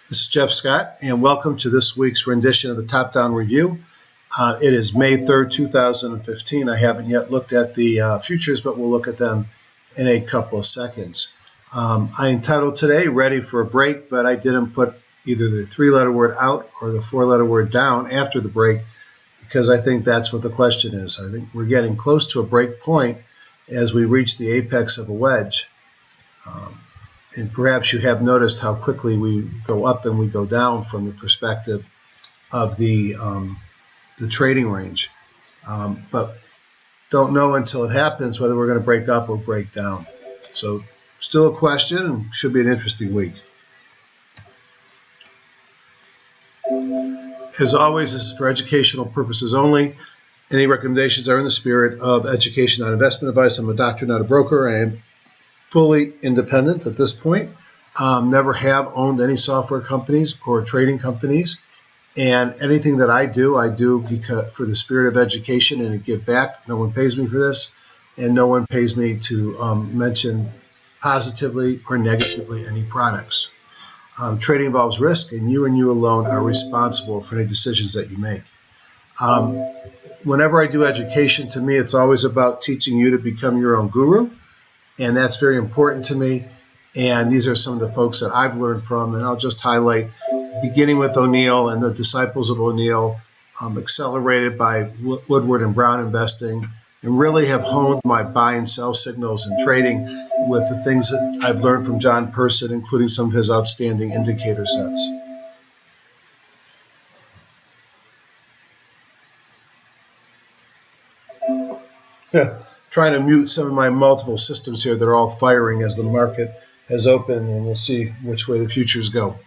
This is Jeff Scott, and welcome to this week's rendition of the Top-Down Review. It is May 3rd, 2015. I haven't yet looked at the futures, but we'll look at them in a couple of seconds. I entitled today, Ready for a Break, but I didn't put either the three-letter word out or the four-letter word down after the break, because I think that's what the question is. I think we're getting close to a break point as we reach the apex of a wedge. And perhaps you have noticed how quickly we go up and we go down from the perspective of the trading range. But don't know until it happens whether we're going to break up or break down. So still a question, and should be an interesting week. As always, this is for educational purposes only. Any recommendations are in the spirit of education, not investment advice. I'm a doctor, not a broker. I am fully independent at this point. Never have owned any software companies or trading companies. And anything that I do because for the spirit of education and to give back. No one pays me for this, and no one pays me to mention positively or negatively any products. Trading involves risk, and you alone are responsible for any decisions that you make. Whenever I do education, to me, it's always about teaching you to become your own guru. And that's very important to me. And these are some of the folks that I've learned from. And I'll just highlight, beginning with O'Neill and the disciples of O'Neill, accelerated by Woodward and Brown investing, and really have honed my buy and sell signals in trading with the things that I've learned from John Person, including some of his outstanding indicator sets. Yeah. Trying to mute some of my multiple systems here that are all firing as the market has opened, and we'll see which way the futures go.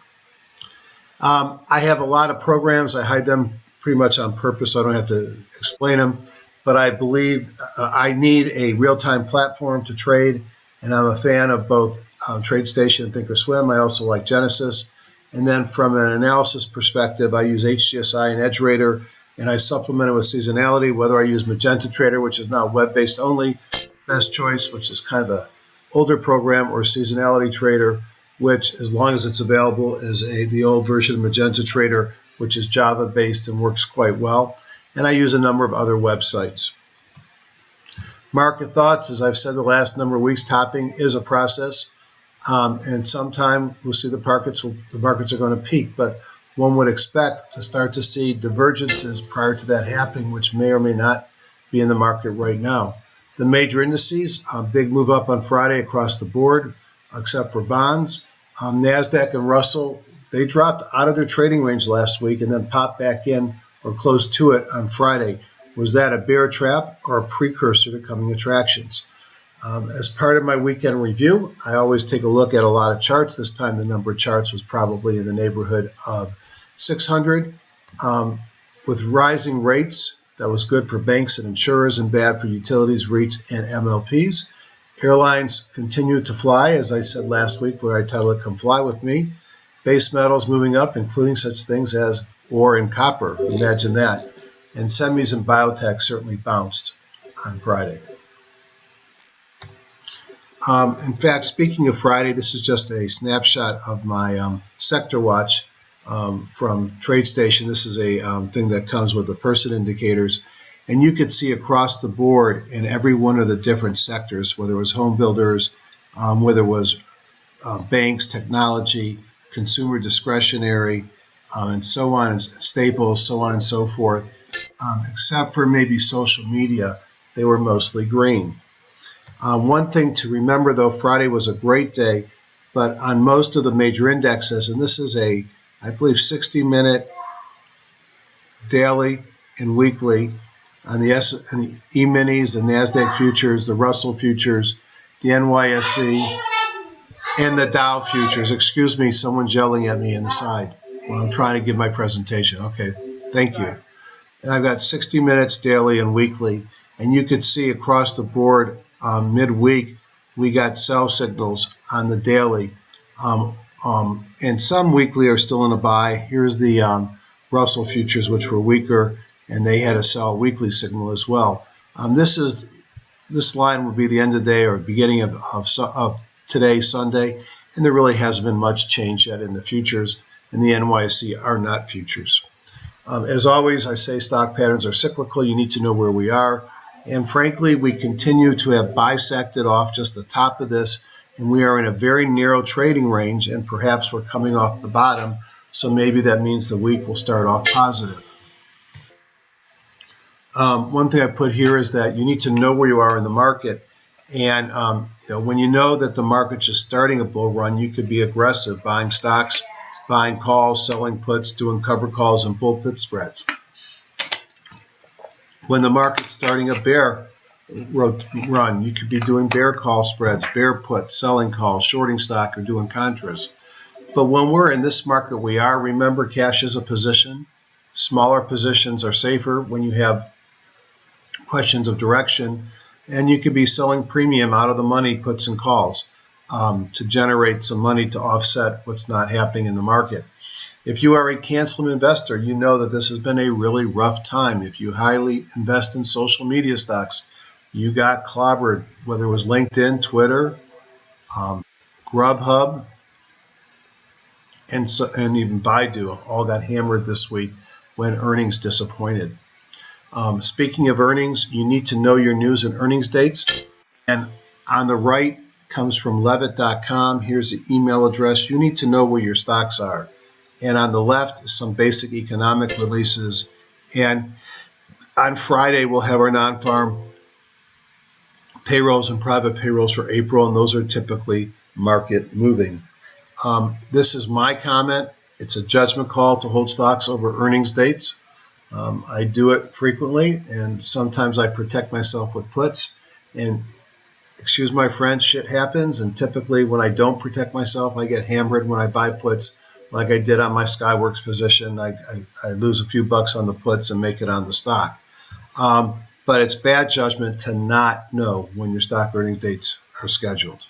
I have a lot of programs. I hide them pretty much on purpose so I don't have to explain them, but I believe I need a real-time platform to trade, and I'm a fan of both TradeStation and thinkorswim. I also like Genesis. And then from an analysis perspective, I use Hgsi and EdgeRater, and I supplement it with seasonality, whether I use Magenta Trader, which is now web-based only, Best Choice, which is kind of an older program, or Seasonality Trader, which, as long as it's available, is the old version of Magenta Trader, which is Java-based and works quite well. And I use a number of other websites. Market thoughts, as I've said the last number of weeks, topping is a process. And sometime we'll see the markets are going to peak, but one would expect to start to see divergences prior to that happening, which may or may not be in the market right now. The major indices, big move up on Friday across the board, except for bonds. NASDAQ and Russell, they dropped out of their trading range last week and then popped back in or close to it on Friday. Was that a bear trap or a precursor to coming attractions? As part of my weekend review, I always take a look at a lot of charts. This time the number of charts was probably in the neighborhood of 600. With rising rates, that was good for banks and insurers and bad for utilities, REITs, and MLPs. Airlines continue to fly, as I said last week, where I titled it Come Fly With Me. Base metals moving up, including such things as ore and copper. Imagine that. And semis and biotech certainly bounced on Friday. In fact, speaking of Friday, this is just a snapshot of my sector watch from TradeStation. This is a thing that comes with the person indicators. And you could see across the board in every one of the different sectors, whether it was home builders, whether it was banks, technology, consumer discretionary, and so on, and staples, so on and so forth, except for maybe social media, they were mostly green. One thing to remember, though, Friday was a great day, but on most of the major indexes, and this is a, I believe, 60-minute daily and weekly on the E-minis, the NASDAQ futures, the Russell futures, the NYSE, and the Dow futures. Excuse me, someone's yelling at me on the side while I'm trying to give my presentation. Okay, thank you. And I've got 60 minutes daily and weekly, and you could see across the board midweek we got sell signals on the daily, and some weekly are still in a buy. Here's the Russell futures, which were weaker, and they had a sell weekly signal as well. This line would be the end of the day or beginning of today, Sunday, and there really hasn't been much change yet in the futures. and the NYSE are not futures. As always, I say stock patterns are cyclical. You need to know where we are. And frankly, we continue to have bisected off just the top of this, and we are in a very narrow trading range, and perhaps we're coming off the bottom, so maybe that means the week will start off positive. One thing I put here is that you need to know where you are in the market, and when you know that the market's just starting a bull run, you could be aggressive, buying stocks, buying calls, selling puts, doing cover calls, and bull put spreads. When the market's starting a bear run, you could be doing bear call spreads, bear puts, selling calls, shorting stock, or doing contras. But when we're in this market we are, remember cash is a position. Smaller positions are safer when you have questions of direction, and you could be selling premium out of the money puts and calls to generate some money to offset what's not happening in the market. If you are a canceling investor, you know that this has been a really rough time. If you highly invest in social media stocks, you got clobbered, whether it was LinkedIn, Twitter, Grubhub, and even Baidu, all got hammered this week when earnings disappointed. Speaking of earnings, you need to know your news and earnings dates. And on the right comes from levitt.com. Here's the email address. You need to know where your stocks are. And on the left is some basic economic releases. And on Friday, we'll have our non-farm payrolls and private payrolls for April, and those are typically market moving. This is my comment. It's a judgment call to hold stocks over earnings dates. I do it frequently, and sometimes I protect myself with puts. And excuse my French, shit happens. And typically when I don't protect myself, I get hammered when I buy puts, like I did on my Skyworks position. I lose a few bucks on the puts and make it on the stock. But it's bad judgment to not know when your stock earnings dates are scheduled.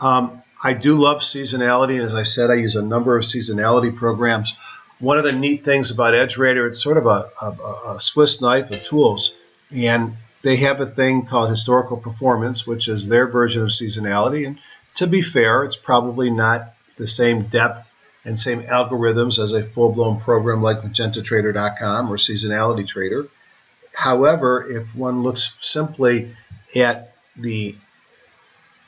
I do love seasonality, and as I said, I use a number of seasonality programs. One of the neat things about EdgeRater, it's sort of a Swiss knife of tools, and they have a thing called historical performance, which is their version of seasonality. And to be fair, it's probably not the same depth and same algorithms as a full-blown program like MagentaTrader.com or Seasonality Trader. However, if one looks simply at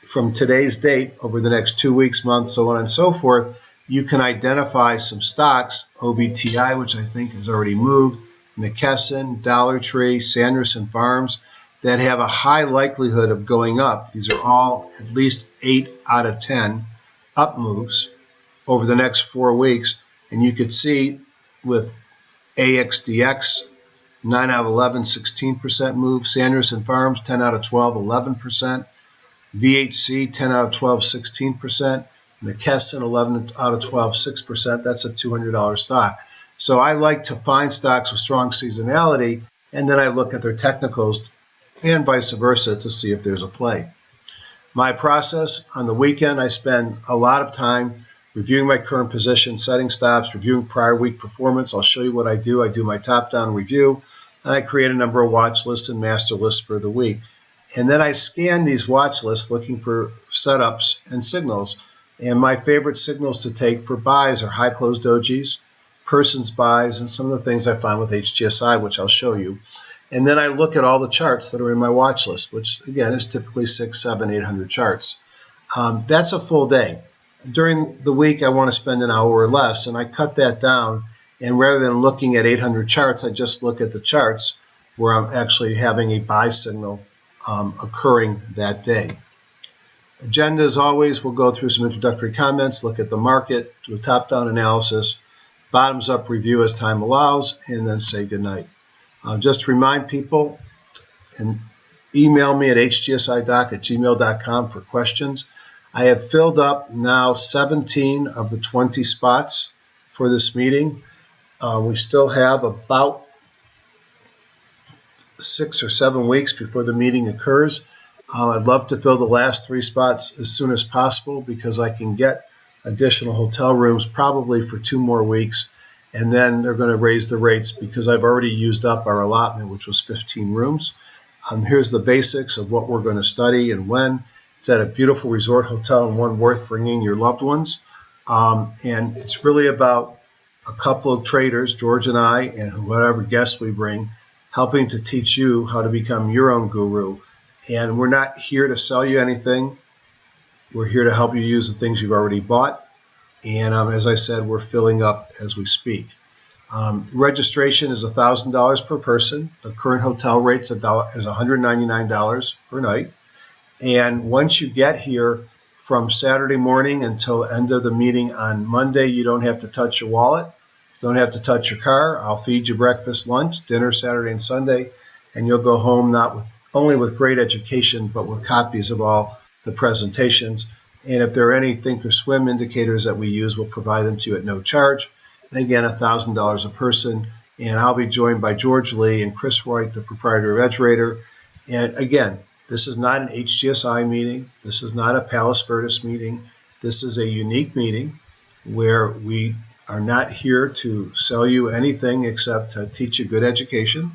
from today's date over the next 2 weeks, months, so on and so forth, you can identify some stocks, OBTI, which I think has already moved, McKesson, Dollar Tree, Sanderson Farms, that have a high likelihood of going up. These are all at least 8 out of 10 up moves over the next 4 weeks. And you could see with AXDX, 9 out of 11, 16% move. Sanderson Farms, 10 out of 12, 11%. VHC, 10 out of 12, 16%. McKesson, 11 out of 12, 6%. That's a $200 stock. So I like to find stocks with strong seasonality, and then I look at their technicals and vice versa to see if there's a play. My process on the weekend, I spend a lot of time reviewing my current position, setting stops, reviewing prior week performance. I'll show you what I do. I do my top-down review, and I create a number of watch lists and master lists for the week. And then I scan these watch lists looking for setups and signals. And my favorite signals to take for buys are high closed dojis, persons buys, and some of the things I find with HGSI, which I'll show you. And then I look at all the charts that are in my watch list, which again is typically 600, 700, 800 charts. That's a full day. During the week, I want to spend an hour or less, and I cut that down. And rather than looking at 800 charts, I just look at the charts where I'm actually having a buy signal occurring that day. Agenda, as always, we'll go through some introductory comments, look at the market, do a top-down analysis, bottoms-up review as time allows, and then say goodnight. Just to remind people, and email me at hgsidoc@gmail.com for questions. I have filled up now 17 of the 20 spots for this meeting. We still have about 6 or 7 weeks before the meeting occurs. I'd love to fill the last 3 spots as soon as possible because I can get additional hotel rooms probably for 2 more weeks, and then they're going to raise the rates because I've already used up our allotment, which was 15 rooms. Here's the basics of what we're going to study and when. It's at a beautiful resort hotel and one worth bringing your loved ones. And it's really about a couple of traders, George and I, and whatever guests we bring, helping to teach you how to become your own guru. And we're not here to sell you anything. We're here to help you use the things you've already bought. And as I said, we're filling up as we speak. Registration is $1,000 per person. The current hotel rate is $199 per night. And once you get here, from Saturday morning until the end of the meeting on Monday, you don't have to touch your wallet. You don't have to touch your car. I'll feed you breakfast, lunch, dinner, Saturday and Sunday, and you'll go home not only with great education, but with copies of all the presentations. And if there are any Thinkorswim indicators that we use, we'll provide them to you at no charge. And again, $1,000 a person. And I'll be joined by George Lee and Chris Wright, the proprietor of EdgeRater. And again, this is not an HGSI meeting. This is not a Palos Verdes meeting. This is a unique meeting where we are not here to sell you anything except to teach you good education.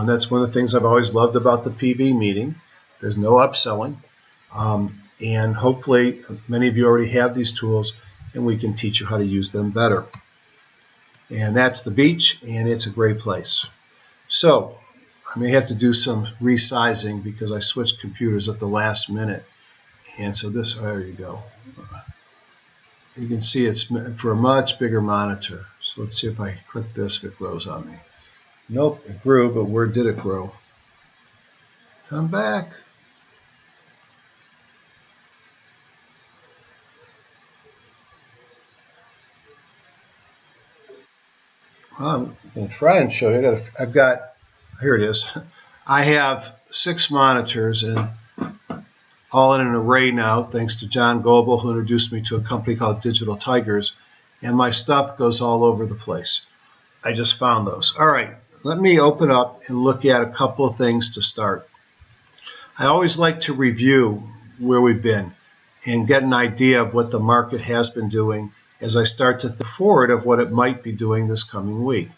That's one of the things I've always loved about the PV meeting. There's no upselling. And hopefully many of you already have these tools and we can teach you how to use them better. And that's the beach, and it's a great place. So I may have to do some resizing because I switched computers at the last minute. And so there you go. You can see it's for a much bigger monitor. So let's see if I click this, if it grows on me. Nope, it grew, but where did it grow? Come back. Well, I'm going to try and show you. I've got here it is. I have 6 monitors and all in an array now, thanks to John Goebel, who introduced me to a company called Digital Tigers, and my stuff goes all over the place. I just found those. All right, let me open up and look at a couple of things to start. I always like to review where we've been and get an idea of what the market has been doing as I start to think forward of what it might be doing this coming week.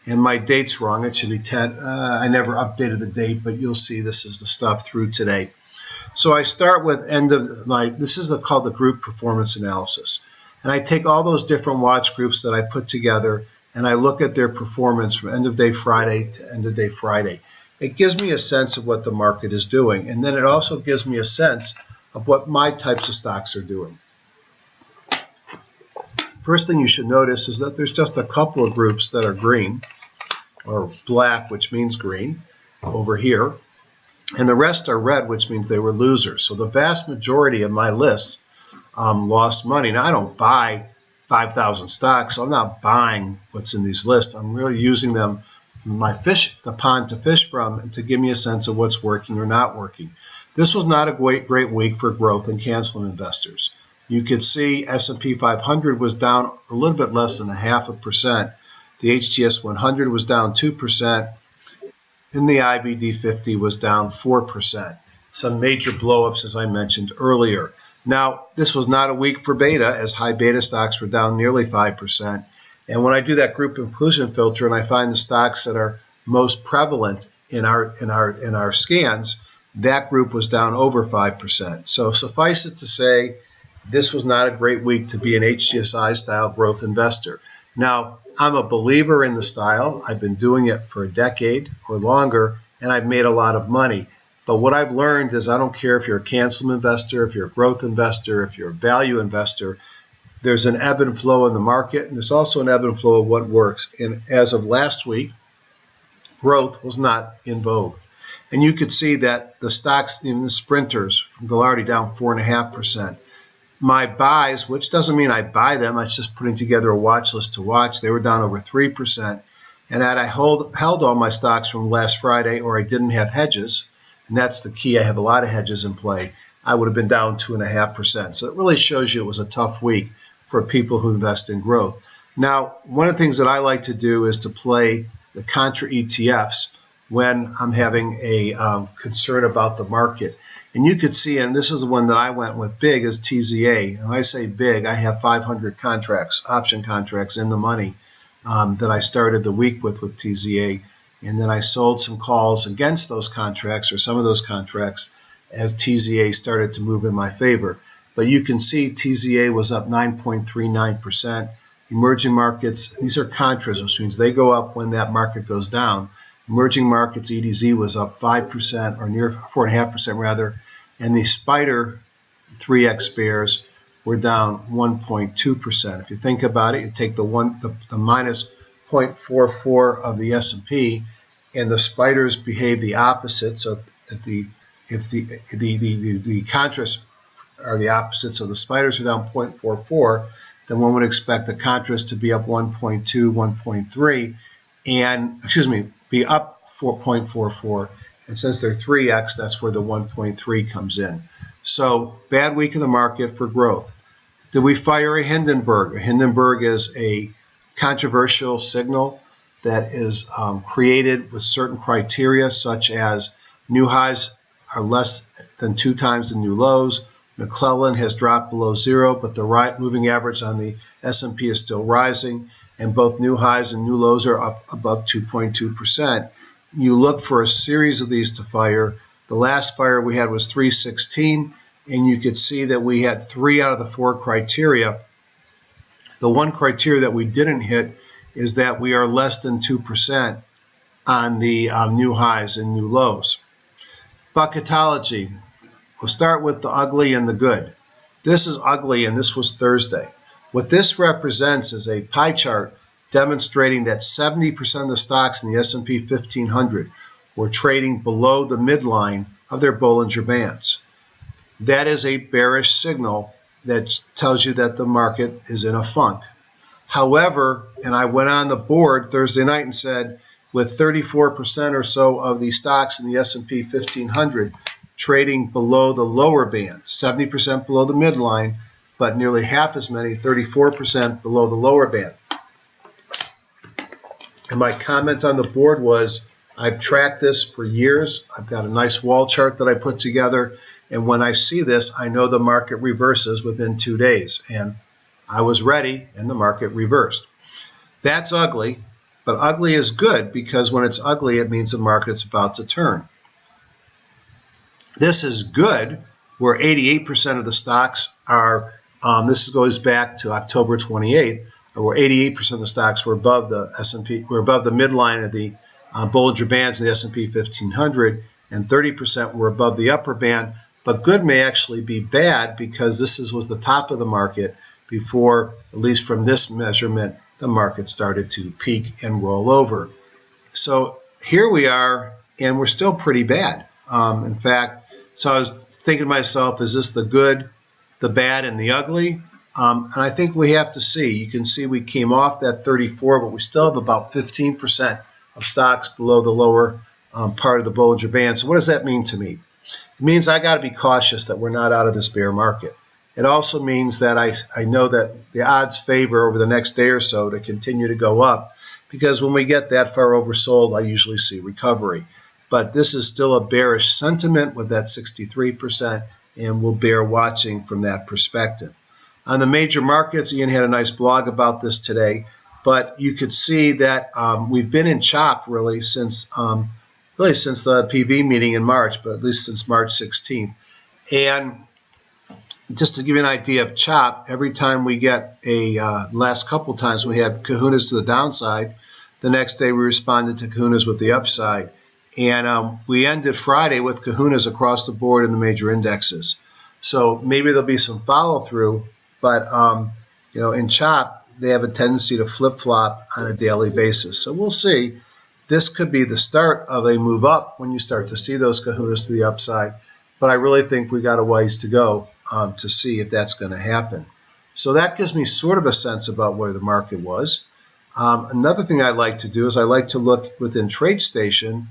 And my date's wrong. It should be 10. I never updated the date, but you'll see this is the stuff through today. So I start with this is called the group performance analysis. And I take all those different watch groups that I put together and I look at their performance from end of day Friday to end of day Friday. It gives me a sense of what the market is doing. And then it also gives me a sense of what my types of stocks are doing. First thing you should notice is that there's just a couple of groups that are green, or black, which means green, over here. And the rest are red, which means they were losers. So the vast majority of my lists lost money. Now, I don't buy 5,000 stocks, so I'm not buying what's in these lists. I'm really using them, the pond to fish from, and to give me a sense of what's working or not working. This was not a great week for growth and canceling investors. You could see S&P 500 was down a little bit less than 0.5%. The HTS 100 was down 2%, and the IBD 50 was down 4%. Some major blowups, as I mentioned earlier. Now, this was not a week for beta, as high beta stocks were down nearly 5%. And when I do that group inclusion filter and I find the stocks that are most prevalent in our scans, that group was down over 5%. So suffice it to say, this was not a great week to be an HGSI style growth investor. Now, I'm a believer in the style. I've been doing it for a decade or longer, and I've made a lot of money. But what I've learned is I don't care if you're a cancel investor, if you're a growth investor, if you're a value investor, there's an ebb and flow in the market, and there's also an ebb and flow of what works. And as of last week, growth was not in vogue. And you could see that the stocks, even the sprinters from Gilardi, down 4.5%. My buys, which doesn't mean I buy them, I'm just putting together a watch list to watch, they were down over 3%. And had I held all my stocks from last Friday, or I didn't have hedges, and that's the key, I have a lot of hedges in play, I would have been down 2.5%. So it really shows you it was a tough week for people who invest in growth. Now, one of the things that I like to do is to play the contra ETFs when I'm having a concern about the market. And you could see, and this is the one that I went with big, is TZA. When I say big, I have 500 contracts, option contracts in the money that I started the week with TZA. And then I sold some calls against those contracts, or some of those contracts, as TZA started to move in my favor. but you can see TZA was up 9.39%. Emerging markets, these are contras, which means they go up when that market goes down. Emerging markets EDZ was up 5%, or near 4.5% rather, and the spider 3X bears were down 1.2%. If you think about it, you take the minus 0.44 of the S&P, and the spiders behave the opposite. So if the contras are the opposite, so the spiders are down 0.44, then one would expect the contras to be up 1.2, 1.3, and be up 4.44. And since they're 3X, that's where the 1.3 comes in. So bad week in the market for growth. Did we fire a Hindenburg? A Hindenburg is a controversial signal that is created with certain criteria, such as new highs are less than 2 times the new lows. McClellan has dropped below 0, but the moving average on the S&P is still rising, and both new highs and new lows are up above 2.2%. You look for a series of these to fire. The last fire we had was 316, and you could see that we had 3 out of the 4 criteria. The one criteria that we didn't hit is that we are less than 2% on the new highs and new lows. Bucketology. We'll start with the ugly and the good. This is ugly, and this was Thursday. What this represents is a pie chart demonstrating that 70% of the stocks in the S&P 1500 were trading below the midline of their Bollinger Bands. That is a bearish signal that tells you that the market is in a funk. However, and I went on the board Thursday night and said, with 34% or so of the stocks in the S&P 1500 trading below the lower band, 70% below the midline, but nearly half as many, 34% below the lower band. And my comment on the board was, I've tracked this for years. I've got a nice wall chart that I put together, and when I see this, I know the market reverses within 2 days. And I was ready, and the market reversed. That's ugly, but ugly is good, because when it's ugly, it means the market's about to turn. This is good, where 88% of the stocks are, this goes back to October 28th, where 88% of the stocks were above the S&P, were above the midline of the Bollinger Bands in the S&P 1500, and 30% were above the upper band. But good may actually be bad, because this was the top of the market before, at least from this measurement, the market started to peak and roll over. So here we are, and we're still pretty bad. In fact, so I was thinking to myself, is this the good, the bad, and the ugly? And I think we have to see. You can see we came off that 34, but we still have about 15% of stocks below the lower part of the Bollinger Band. So what does that mean to me? It means I got to be cautious that we're not out of this bear market. It also means that I know that the odds favor over the next day or so to continue to go up, because when we get that far oversold, I usually see recovery. But this is still a bearish sentiment with that 63%, and we'll bear watching from that perspective. On the major markets, Ian had a nice blog about this today, but you could see that we've been in chop really since the PV meeting in March, but at least since March 16th. And just to give you an idea of chop, every time we get last couple times we had kahunas to the downside, the next day we responded to kahunas with the upside. And we ended Friday with kahunas across the board in the major indexes. So maybe there'll be some follow through, but in chop, they have a tendency to flip-flop on a daily basis. So we'll see. This could be the start of a move up when you start to see those kahunas to the upside. But I really think we got a ways to go to see if that's going to happen. So that gives me sort of a sense about where the market was. Another thing I like to do is I like to look within TradeStation.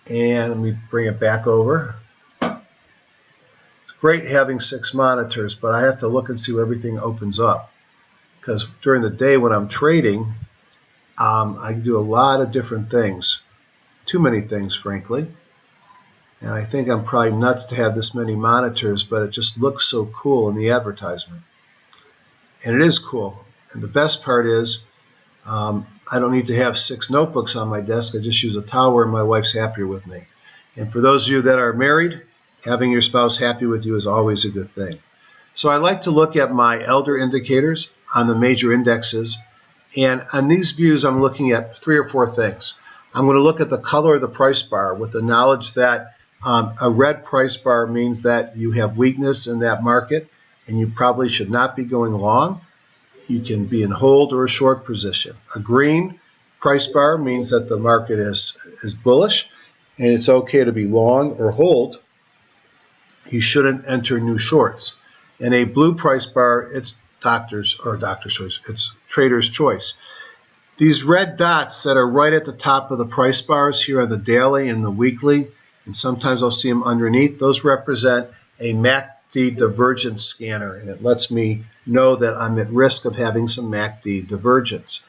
And let me bring it back over. It's great having 6 monitors, but I have to look and see where everything opens up. Because during the day when I'm trading, I do a lot of different things. Too many things, frankly. And I think I'm probably nuts to have this many monitors, but it just looks so cool in the advertisement. And it is cool. And the best part is, I don't need to have 6 notebooks on my desk. I just use a tower, and my wife's happier with me. And for those of you that are married, having your spouse happy with you is always a good thing. So I like to look at my elder indicators on the major indexes. And on these views, I'm looking at 3 or 4 things. I'm going to look at the color of the price bar with the knowledge that a red price bar means that you have weakness in that market and you probably should not be going long. You can be in hold or a short position. A green price bar means that the market is bullish and it's okay to be long or hold. You shouldn't enter new shorts. In a blue price bar, it's doctor's choice. It's trader's choice. These red dots that are right at the top of the price bars here are the daily and the weekly, and sometimes I'll see them underneath. Those represent a MACD divergence scanner, and it lets me know that I'm at risk of having some MACD divergence.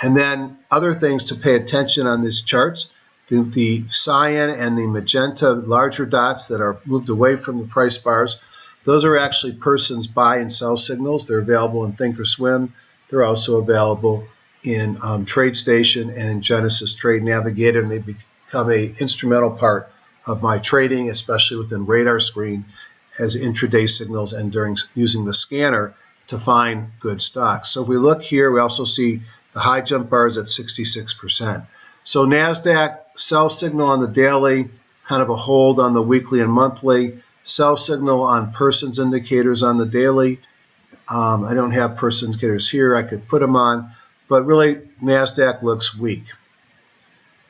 And then other things to pay attention on these charts, the cyan and the magenta larger dots that are moved away from the price bars, those are actually persons buy and sell signals. They're available in Thinkorswim. They're also available in TradeStation and in Genesis Trade Navigator, and they become an instrumental part of my trading, especially within radar screen as intraday signals and during using the scanner to find good stocks. So if we look here, we also see the high jump bars at 66%. So NASDAQ, sell signal on the daily, kind of a hold on the weekly and monthly, sell signal on persons indicators on the daily. I don't have person indicators here. I could put them on, but really NASDAQ looks weak.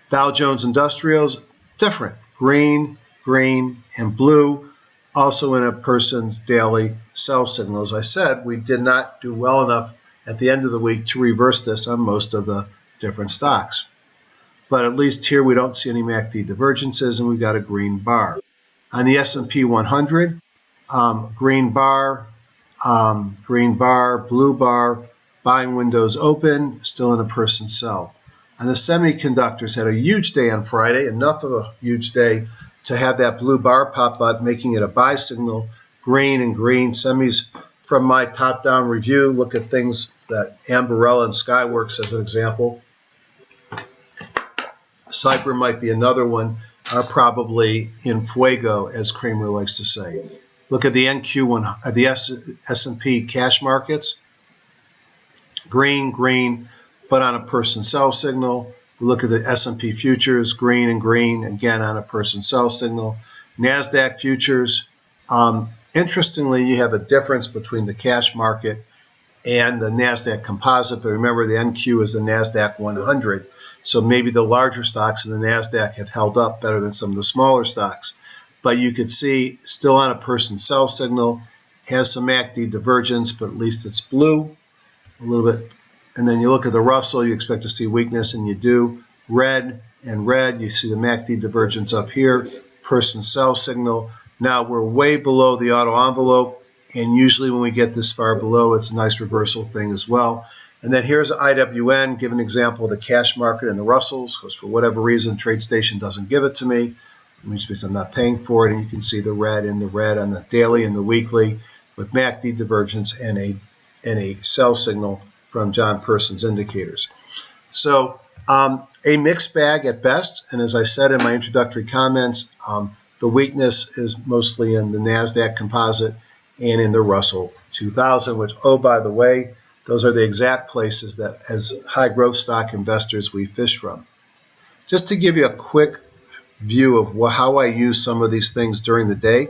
Dow Jones Industrials, different. Green, green, and blue, also in a person's daily sell signal. As I said, we did not do well enough at the end of the week to reverse this on most of the different stocks. But at least here we don't see any MACD divergences, and we've got a green bar. On the S&P 100, green bar, blue bar, buying windows open, still in a person sell. And the semiconductors had a huge day on Friday, enough of a huge day to have that blue bar pop up, making it a buy signal, green and green. Semis, from my top-down review, look at things that Ambarella and Skyworks as an example. Cyber might be another one, are probably in fuego, as Kramer likes to say. Look at the NQ1, the S&P cash markets. Green, green, but on a person sell signal. Look at the S&P futures, green and green, again on a person sell signal. NASDAQ futures. Interestingly, you have a difference between the cash market and the NASDAQ composite, but remember the NQ is the NASDAQ 100, so maybe the larger stocks in the NASDAQ had held up better than some of the smaller stocks. But you could see still on a person sell signal, has some MACD divergence, but at least it's blue a little bit. And then you look at the Russell, you expect to see weakness, and you do. Red and red, you see the MACD divergence up here, person sell signal. Now we're way below the auto envelope, and usually when we get this far below, it's a nice reversal thing as well. And then here's IWN, give an example of the cash market and the Russells, because for whatever reason, TradeStation doesn't give it to me, which means I'm not paying for it, and you can see the red on the daily and the weekly with MACD divergence and a sell signal from John Persons indicators. So a mixed bag at best, and as I said in my introductory comments, the weakness is mostly in the NASDAQ composite and in the Russell 2000, which, oh, by the way, those are the exact places that as high growth stock investors we fish from. Just to give you a quick view of how I use some of these things during the day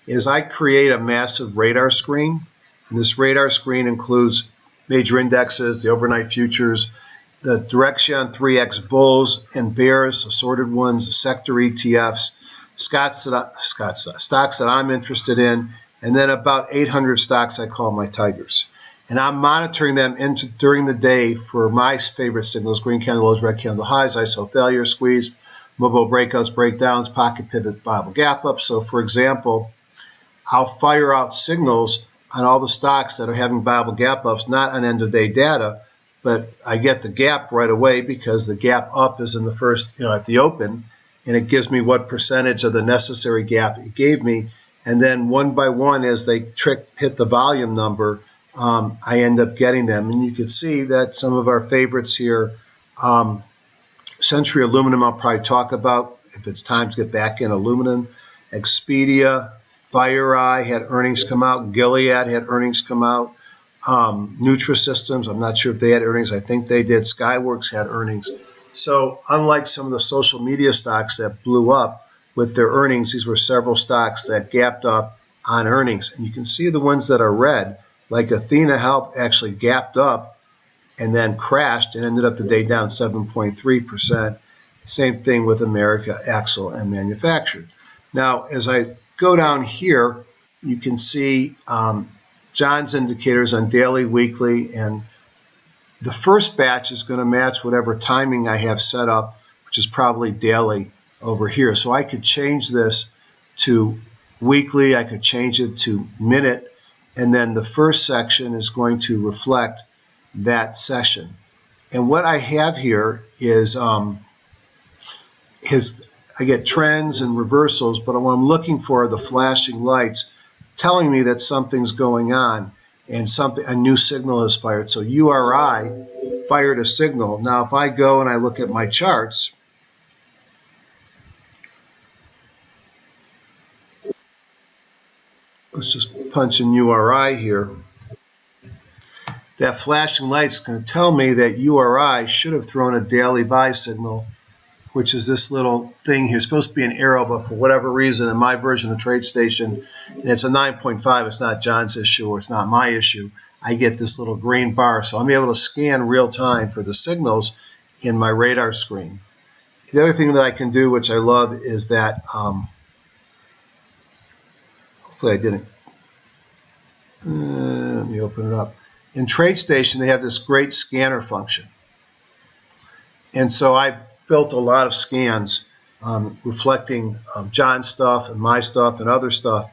is I create a massive radar screen, and this radar screen includes major indexes, the overnight futures, the Direction 3X bulls and bears, assorted ones, the sector ETFs, stocks that I'm interested in, and then about 800 stocks I call my tigers. And I'm monitoring them during the day for my favorite signals: green candle lows, red candle highs, ISO failure, squeeze, mobile breakouts, breakdowns, pocket pivot, Bible gap up. So for example, I'll fire out signals on all the stocks that are having Bible gap ups, not on end of day data, but I get the gap right away because the gap up is in the first, at the open, and it gives me what percentage of the necessary gap it gave me. And then one by one, as they hit the volume number, I end up getting them. And you can see that some of our favorites here, Century Aluminum, I'll probably talk about if it's time to get back in aluminum, Expedia, FireEye had earnings come out. Gilead had earnings come out. Nutrisystems, I'm not sure if they had earnings. I think they did. Skyworks had earnings. So unlike some of the social media stocks that blew up with their earnings, these were several stocks that gapped up on earnings. And you can see the ones that are red, like Athena Health actually gapped up and then crashed and ended up the day down 7.3%. Same thing with America, Axle, and Manufactured. Now, as I go down here, you can see John's indicators on daily, weekly, and the first batch is going to match whatever timing I have set up, which is probably daily over here. So I could change this to weekly, I could change it to minute, and then the first section is going to reflect that session. And what I have here is I get trends and reversals, but what I'm looking for are the flashing lights telling me that something's going on and a new signal is fired. So URI fired a signal. Now, if I go and I look at my charts, let's just punch in URI here. That flashing light's going to tell me that URI should have thrown a daily buy signal, which is this little thing here. It's supposed to be an arrow, but for whatever reason, in my version of TradeStation, and it's a 9.5, it's not John's issue or it's not my issue, I get this little green bar. So I'm able to scan real time for the signals in my radar screen. The other thing that I can do, which I love, is that, hopefully I didn't, let me open it up. In TradeStation, they have this great scanner function. And so I built a lot of scans reflecting John's stuff and my stuff and other stuff,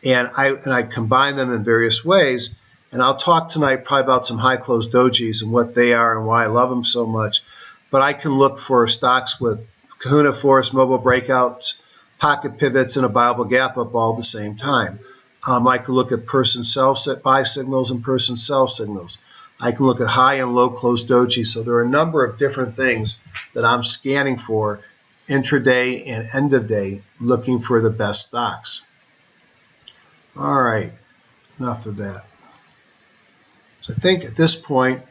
and I combine them in various ways. And I'll talk tonight probably about some high close dojis and what they are and why I love them so much. But I can look for stocks with Kahuna Force, mobile breakouts, pocket pivots, and a viable gap up all at the same time. I can look at person sell buy signals and person sell signals. I can look at high and low close doji. So there are a number of different things that I'm scanning for intraday and end of day, looking for the best stocks. All right, enough of that. So I think at this point,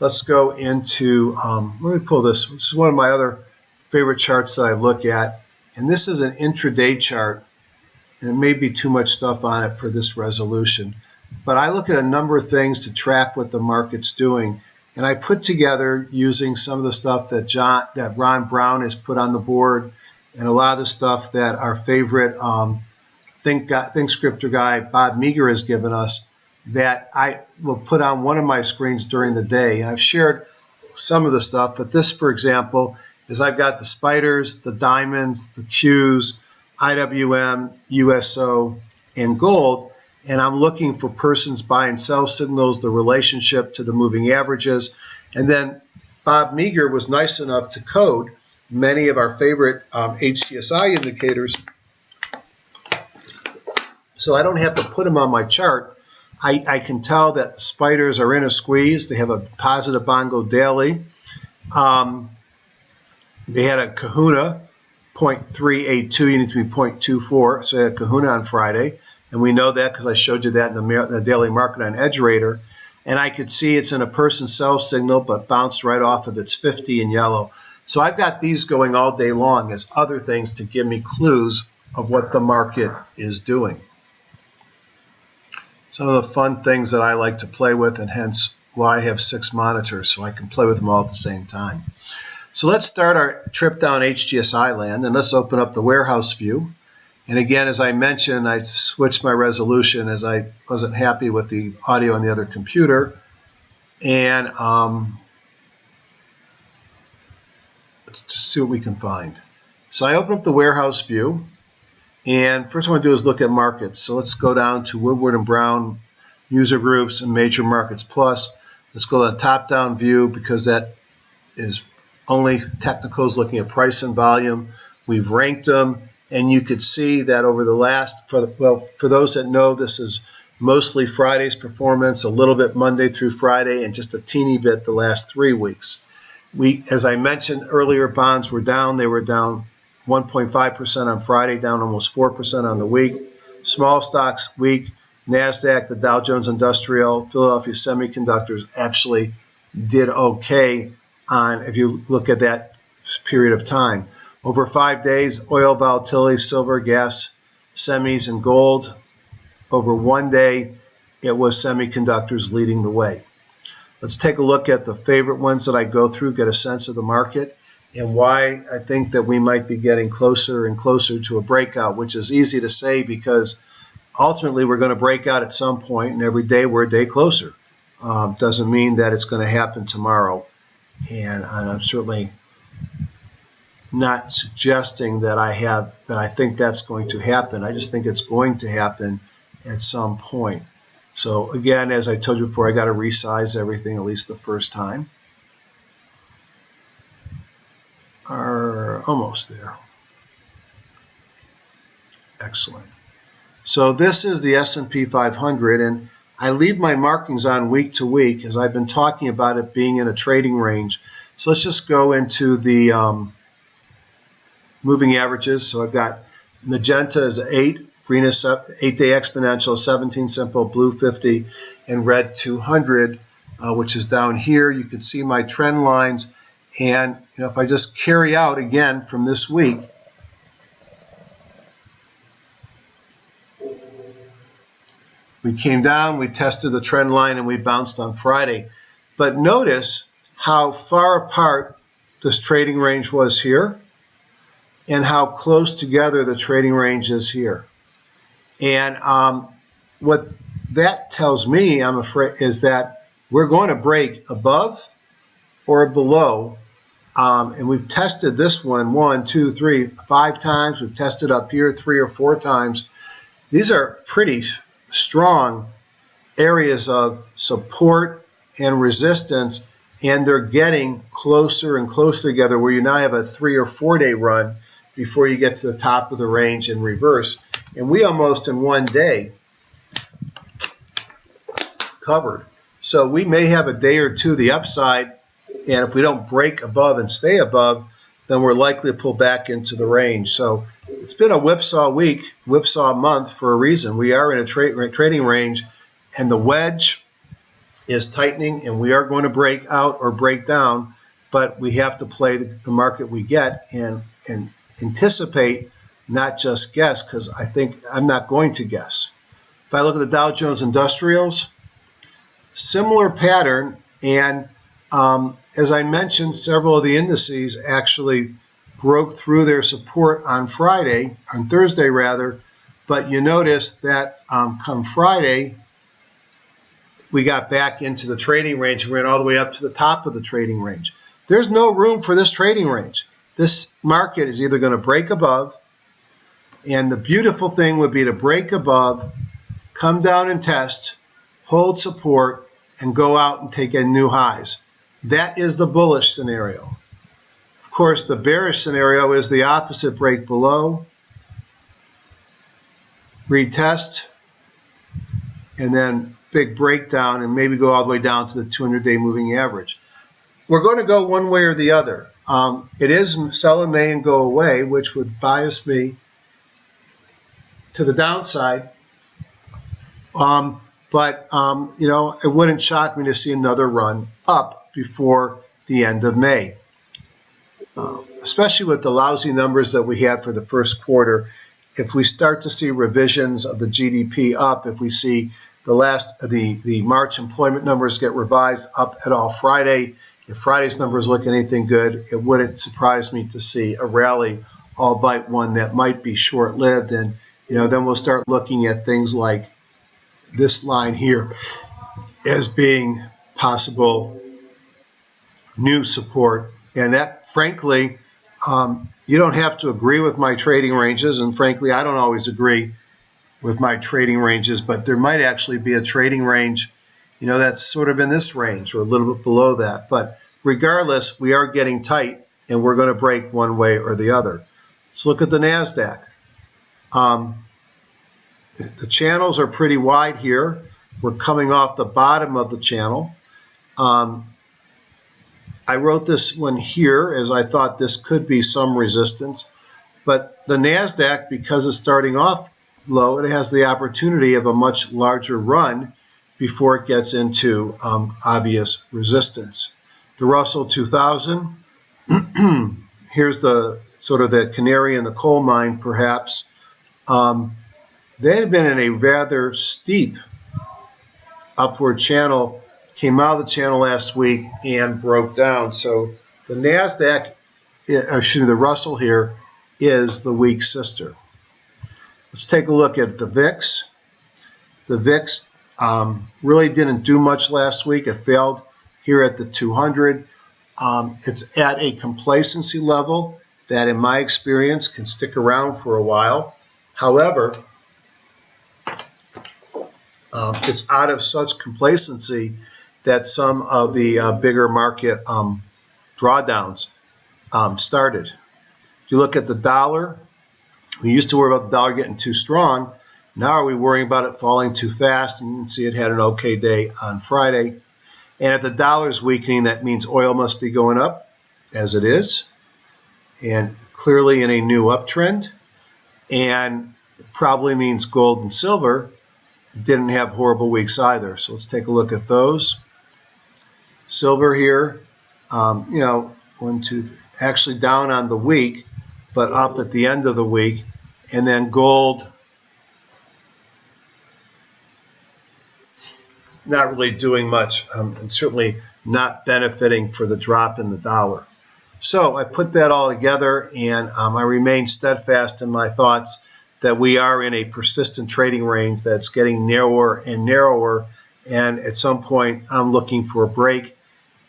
let's go into, let me pull this. This is one of my other favorite charts that I look at. And this is an intraday chart. And it may be too much stuff on it for this resolution. But I look at a number of things to track what the market's doing. And I put together using some of the stuff that Ron Brown has put on the board and a lot of the stuff that our favorite ThinkScriptor guy, Bob Meager, has given us, that I will put on one of my screens during the day. And I've shared some of the stuff, but this, for example, is I've got the spiders, the diamonds, the Qs, IWM, USO, and gold, and I'm looking for persons buy and sell signals, the relationship to the moving averages. And then Bob Meager was nice enough to code many of our favorite HGSI indicators, so I don't have to put them on my chart. I can tell that the spiders are in a squeeze. They have a positive bongo daily. They had a kahuna 0.382, you need to be 0.24, so they had kahuna on Friday, and we know that because I showed you that in the daily market on EdgeRater, and I could see it's in a person sell signal but bounced right off of its 50 in yellow. So I've got these going all day long as other things to give me clues of what the market is doing. Some of the fun things that I like to play with, and hence why I have 6 monitors, so I can play with them all at the same time. So let's start our trip down HGSI land, and let's open up the warehouse view. And again, as I mentioned, I switched my resolution as I wasn't happy with the audio on the other computer. And let's just see what we can find. So I open up the warehouse view, and first what I want to do is look at markets. So let's go down to Woodward and Brown user groups and major markets plus. Let's go to the top-down view because that is only technicals looking at price and volume. We've ranked them, and you could see that over the last, for those that know, this is mostly Friday's performance, a little bit Monday through Friday, and just a teeny bit the last 3 weeks. As I mentioned earlier, bonds were down. They were down 1.5% on Friday, down almost 4% on the week. Small stocks weak. NASDAQ, the Dow Jones Industrial, Philadelphia Semiconductors actually did okay on, if you look at that period of time. Over 5 days, oil volatility, silver, gas, semis, and gold. Over 1 day, it was semiconductors leading the way. Let's take a look at the favorite ones that I go through, get a sense of the market, and why I think that we might be getting closer and closer to a breakout, which is easy to say because ultimately we're going to break out at some point, and every day we're a day closer. Doesn't mean that it's going to happen tomorrow, and I'm certainly not suggesting that I think that's going to happen. I just think it's going to happen at some point. So again, as I told you before, I got to resize everything at least the first time. Almost there. Excellent. So this is the S&P 500, and I leave my markings on week to week as I've been talking about it being in a trading range. So let's just go into the moving averages. So I've got magenta is 8, green is 8-day exponential, 17 simple, blue 50, and red 200, which is down here. You can see my trend lines, and if I just carry out again from this week, we came down, we tested the trend line, and we bounced on Friday. But notice how far apart this trading range was here and how close together the trading range is here. And what that tells me, I'm afraid, is that we're going to break above or below. And we've tested this one 1, 2, 3, 5 times. We've tested up here 3 or 4 times. These are pretty strong areas of support and resistance, and they're getting closer and closer together where you now have a 3 or 4 day run before you get to the top of the range in reverse. And we almost in 1 day covered. So we may have a day or two the upside, and if we don't break above and stay above, then we're likely to pull back into the range. So it's been a whipsaw week, whipsaw month for a reason. We are in a trading range, and the wedge is tightening, and we are going to break out or break down, but we have to play the market we get and anticipate, not just guess, because I think I'm not going to guess. If I look at the Dow Jones Industrials, similar pattern, and as I mentioned, several of the indices actually broke through their support on Thursday rather, but you notice that come Friday, we got back into the trading range and ran all the way up to the top of the trading range. There's no room for this trading range. This market is either going to break above, and the beautiful thing would be to break above, come down and test, hold support, and go out and take in new highs. That is the bullish scenario. Of course, the bearish scenario is the opposite: break below, retest, and then big breakdown, and maybe go all the way down to the 200-day moving average. We're going to go one way or the other. It is sell in May and go away, which would bias me to the downside. But it wouldn't shock me to see another run up before the end of May, especially with the lousy numbers that we had for the first quarter. If we start to see revisions of the GDP up, if we see the March employment numbers get revised up at all Friday, if Friday's numbers look anything good, it wouldn't surprise me to see a rally, albeit one that might be short-lived. And then we'll start looking at things like this line here as being possible new support. And that, frankly, you don't have to agree with my trading ranges, and frankly, I don't always agree with my trading ranges, but there might actually be a trading range, that's sort of in this range or a little bit below that. But regardless, we are getting tight, and we're going to break one way or the other. Let's look at the NASDAQ. The channels are pretty wide here. We're coming off the bottom of the channel. I wrote this one here as I thought this could be some resistance. But the NASDAQ, because it's starting off low, it has the opportunity of a much larger run before it gets into obvious resistance. The Russell 2000, here's the sort of the canary in the coal mine, perhaps. They had been in a rather steep upward channel, came out of the channel last week and broke down. So the NASDAQ, excuse me, the Russell here is the weak sister. Let's take a look at the VIX. The VIX really didn't do much last week. It failed here at the 200. It's at a complacency level that, in my experience, can stick around for a while. However, it's out of such complacency that some of the bigger market drawdowns started. If you look at the dollar, we used to worry about the dollar getting too strong. Now are we worrying about it falling too fast? And you can see it had an okay day on Friday. And if the dollar's weakening, that means oil must be going up, as it is, and clearly in a new uptrend. And it probably means gold and silver didn't have horrible weeks either. So let's take a look at those. Silver here, you know, 1, 2, 3, actually down on the week, but up at the end of the week. And then gold, not really doing much, and certainly not benefiting for the drop in the dollar. So I put that all together, and I remain steadfast in my thoughts that we are in a persistent trading range that's getting narrower and narrower, and at some point I'm looking for a break,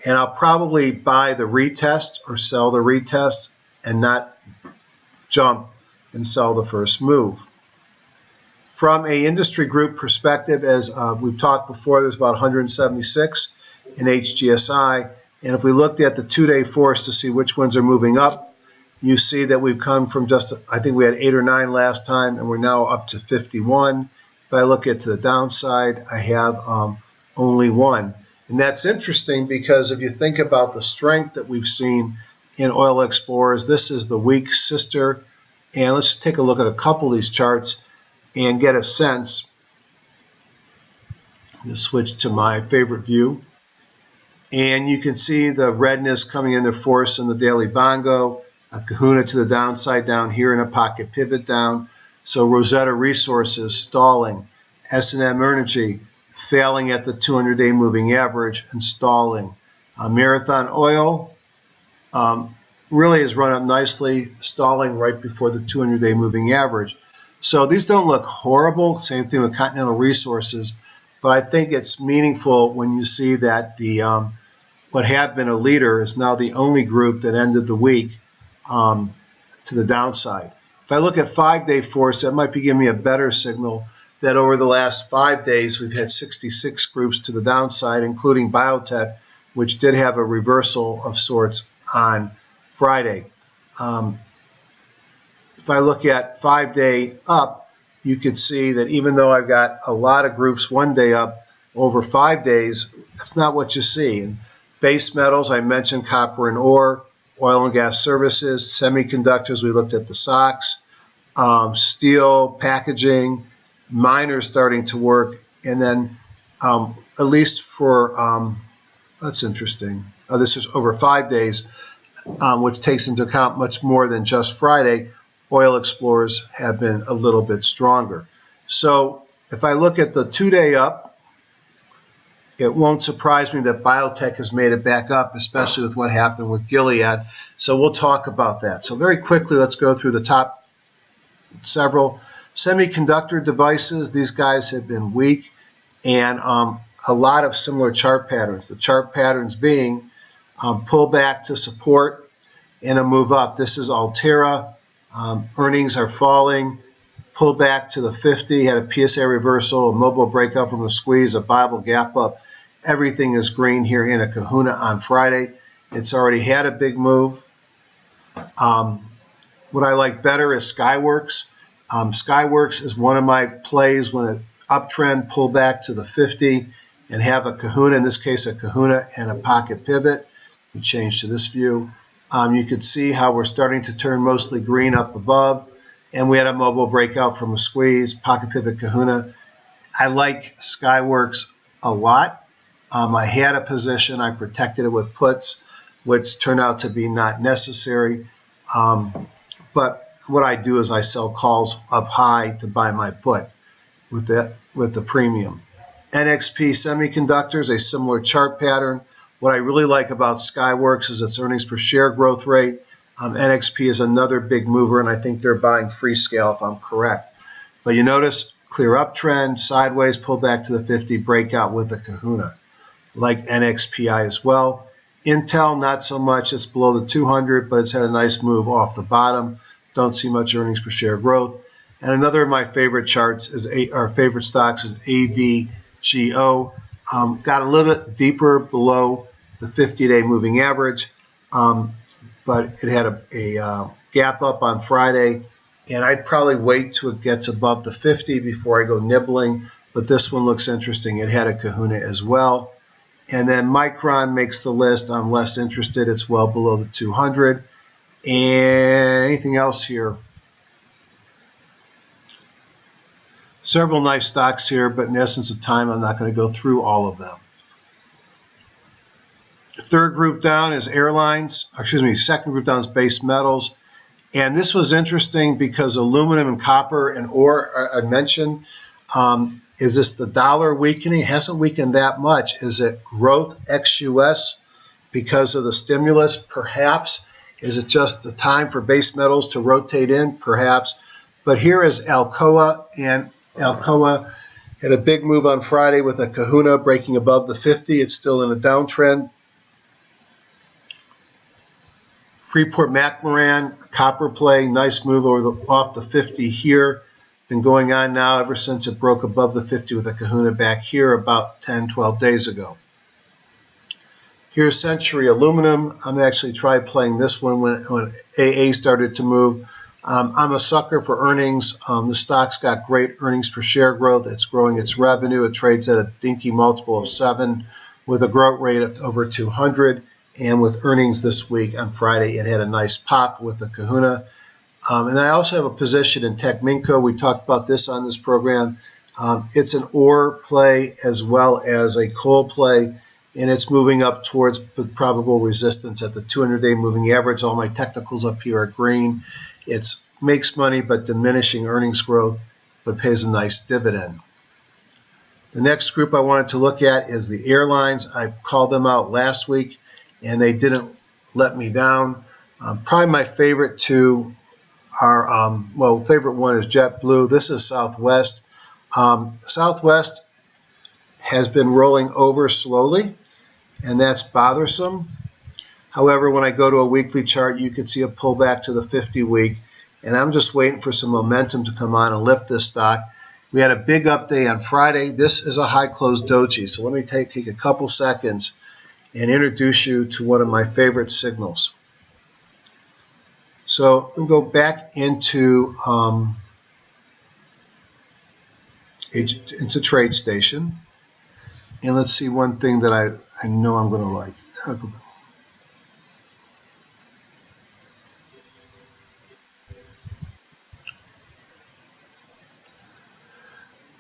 and I'll probably buy the retest or sell the retest and not jump and sell the first move. From a industry group perspective, as we've talked before, there's about 176 in HGSI, and if we looked at the 2-day force to see which ones are moving up, you see that we've come from just, I think we had 8 or 9 last time, and we're now up to 51. If I look at to the downside, I have only 1. And that's interesting because if you think about the strength that we've seen in oil explorers, this is the weak sister. And let's take a look at a couple of these charts and get a sense. I'm going to switch to my favorite view. And you can see the redness coming in the force in the daily bongo, a kahuna to the downside down here and a pocket pivot down. So Rosetta Resources stalling, S&M Energy failing at the 200-day moving average and stalling. Marathon Oil really has run up nicely, stalling right before the 200-day moving average. So these don't look horrible. Same thing with Continental Resources, but I think it's meaningful when you see that the what had been a leader is now the only group that ended the week to the downside. If I look at 5-day force, that might be giving me a better signal that over the last 5 days we've had 66 groups to the downside, including Biotech, which did have a reversal of sorts on Friday. If I look at 5-day up, you could see that even though I've got a lot of groups 1 day up, over 5 days, that's not what you see. And base metals, I mentioned copper and ore, oil and gas services, semiconductors, we looked at the SOX, steel, packaging, miners starting to work, and then at least for, that's interesting, this is over 5 days, which takes into account much more than just Friday, oil explorers have been a little bit stronger. So if I look at the 2-day up, it won't surprise me that biotech has made it back up, especially with what happened with Gilead. So we'll talk about that. So very quickly, let's go through the top several. Semiconductor devices, these guys have been weak, and a lot of similar chart patterns. The chart patterns being pull back to support and a move up. This is Altera. Earnings are falling. Pull back to the 50, had a PSA reversal, a mobile breakout from a squeeze, a Bible gap up. Everything is green here in a kahuna on Friday. It's already had a big move. What I like better is Skyworks. Skyworks is one of my plays when an uptrend pull back to the 50 and have a kahuna, in this case a kahuna and a pocket pivot. We change to this view. You could see how we're starting to turn mostly green up above, and we had a mobile breakout from a squeeze, pocket pivot kahuna. I like Skyworks a lot. I had a position, I protected it with puts, which turned out to be not necessary. But what I do is I sell calls up high to buy my put with the premium. NXP Semiconductors, a similar chart pattern. What I really like about Skyworks is its earnings per share growth rate. NXP is another big mover, and I think they're buying Freescale if I'm correct. But you notice clear uptrend, sideways, pull back to the 50, breakout with the kahuna. Like NXPI as well. Intel, not so much. It's below the 200, but it's had a nice move off the bottom. Don't see much earnings per share growth. And another of my favorite charts is our favorite stocks is AVGO. Got a little bit deeper below the 50-day moving average, but it had a gap up on Friday, and I'd probably wait till it gets above the 50 before I go nibbling. But this one looks interesting. It had a kahuna as well. And then Micron makes the list. I'm less interested. It's well below the 200. And anything else here? Several nice stocks here, but in the essence of time, I'm not going to go through all of them. The third group down is airlines. Second group down is base metals. And this was interesting because aluminum and copper and ore I mentioned. Is this the dollar weakening? It hasn't weakened that much. Is it growth ex-US because of the stimulus? Perhaps. Is it just the time for base metals to rotate in? Perhaps. But here is Alcoa, and Alcoa had a big move on Friday with a kahuna breaking above the 50. It's still in a downtrend. Freeport-McMoRan, copper play, nice move off the 50 here. Been going on now ever since it broke above the 50 with a kahuna back here about 10, 12 days ago. Here's Century Aluminum. I'm actually tried playing this one when AA started to move. I'm a sucker for earnings. The stock's got great earnings per share growth. It's growing its revenue. It trades at a dinky multiple of 7 with a growth rate of over 200. And with earnings this week on Friday, it had a nice pop with the kahuna. And I also have a position in Techminco. We talked about this on this program. It's an ore play as well as a coal play, and it's moving up towards probable resistance at the 200-day moving average. All my technicals up here are green. It makes money but diminishing earnings growth, but pays a nice dividend. The next group I wanted to look at is the airlines. I called them out last week, and they didn't let me down. Probably my favorite two are, favorite one is JetBlue. This is Southwest. Southwest has been rolling over slowly, and that's bothersome. However, when I go to a weekly chart, you could see a pullback to the 50-week, and I'm just waiting for some momentum to come on and lift this stock. We had a big update on Friday. This is a high close doji, so let me take a couple seconds and introduce you to one of my favorite signals. So we'll go back into TradeStation, and let's see one thing that I know I'm going to like.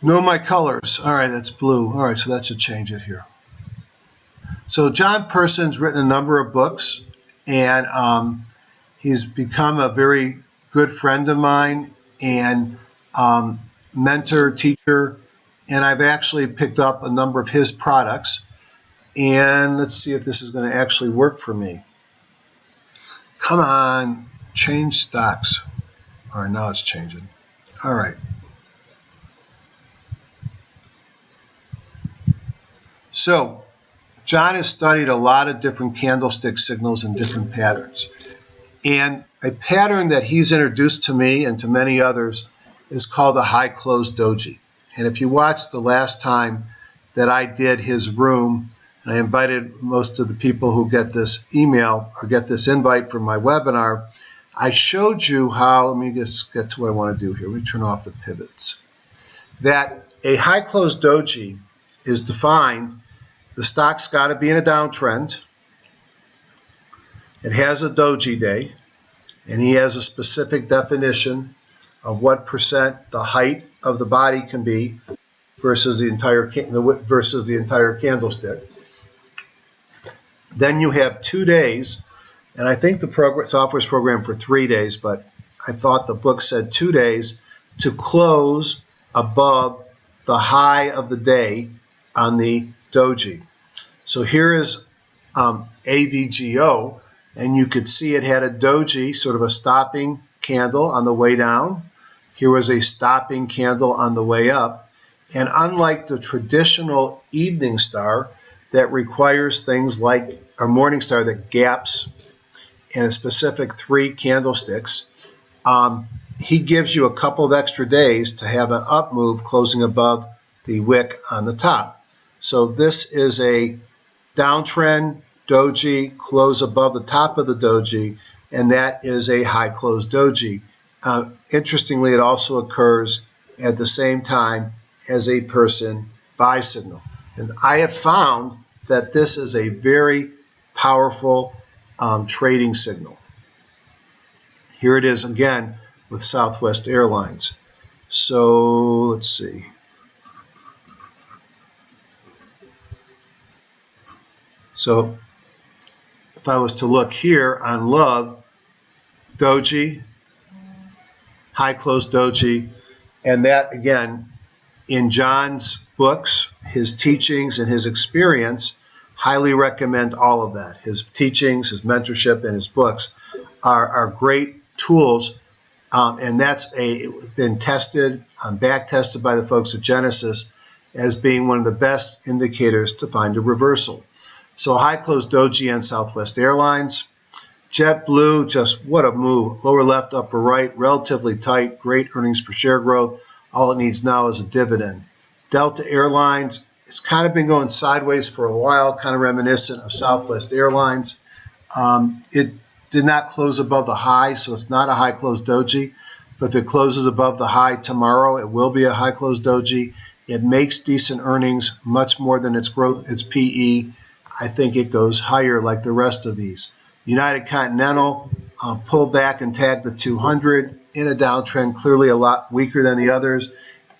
Know my colors. All right, that's blue. All right, so that should change it here. So John Person's written a number of books, and he's become a very good friend of mine and mentor, teacher, and I've actually picked up a number of his products. And let's see if this is going to actually work for me. Come on, change stocks. All right, now it's changing. All right. So John has studied a lot of different candlestick signals and different patterns. And a pattern that he's introduced to me and to many others is called the high close doji. And if you watched the last time that I did his room, and I invited most of the people who get this email or get this invite from my webinar, I showed you how, let me just get to what I want to do here. Let me turn off the pivots. That a high close doji is defined, the stock's got to be in a downtrend. It has a doji day, and he has a specific definition of what percent the height of the body can be versus the entire candlestick. Then you have 2 days, and I think the software is programmed for 3 days, but I thought the book said 2 days to close above the high of the day on the doji. So here is AVGO, and you could see it had a doji, sort of a stopping candle on the way down. Here was a stopping candle on the way up. And unlike the traditional evening star that requires things like a morning star that gaps in a specific 3 candlesticks, he gives you a couple of extra days to have an up move closing above the wick on the top. So this is a downtrend doji, close above the top of the doji, and that is a high close doji. Interestingly, it also occurs at the same time as a person buy signal. And I have found that this is a very powerful trading signal. Here it is again with Southwest Airlines. So let's see. So if I was to look here on Love, doji, high close doji, and that again in John's books, his teachings and his experience, highly recommend all of that. His teachings, his mentorship, and his books are great tools, and that's been tested, back tested by the folks at Genesis as being one of the best indicators to find a reversal. So high close doji on Southwest Airlines. JetBlue, just what a move. Lower left, upper right, relatively tight, great earnings per share growth. All it needs now is a dividend. Delta Airlines, it's kind of been going sideways for a while, kind of reminiscent of Southwest Airlines. It did not close above the high, so it's not a high close doji. But if it closes above the high tomorrow, it will be a high close doji. It makes decent earnings, much more than its growth, its PE. I think it goes higher like the rest of these. United Continental pulled back and tagged the 200 in a downtrend, clearly a lot weaker than the others.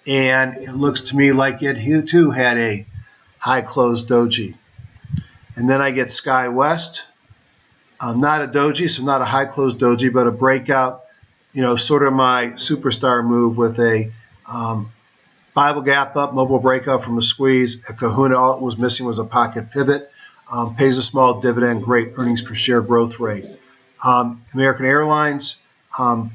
And it looks to me like it too had a high close doji. And then I get SkyWest, not a doji, so not a high close doji, but a breakout, sort of my superstar move with a Bible gap up, mobile breakout from a squeeze. At Kahuna, all it was missing was a pocket pivot. Pays a small dividend, great earnings per share growth rate. American Airlines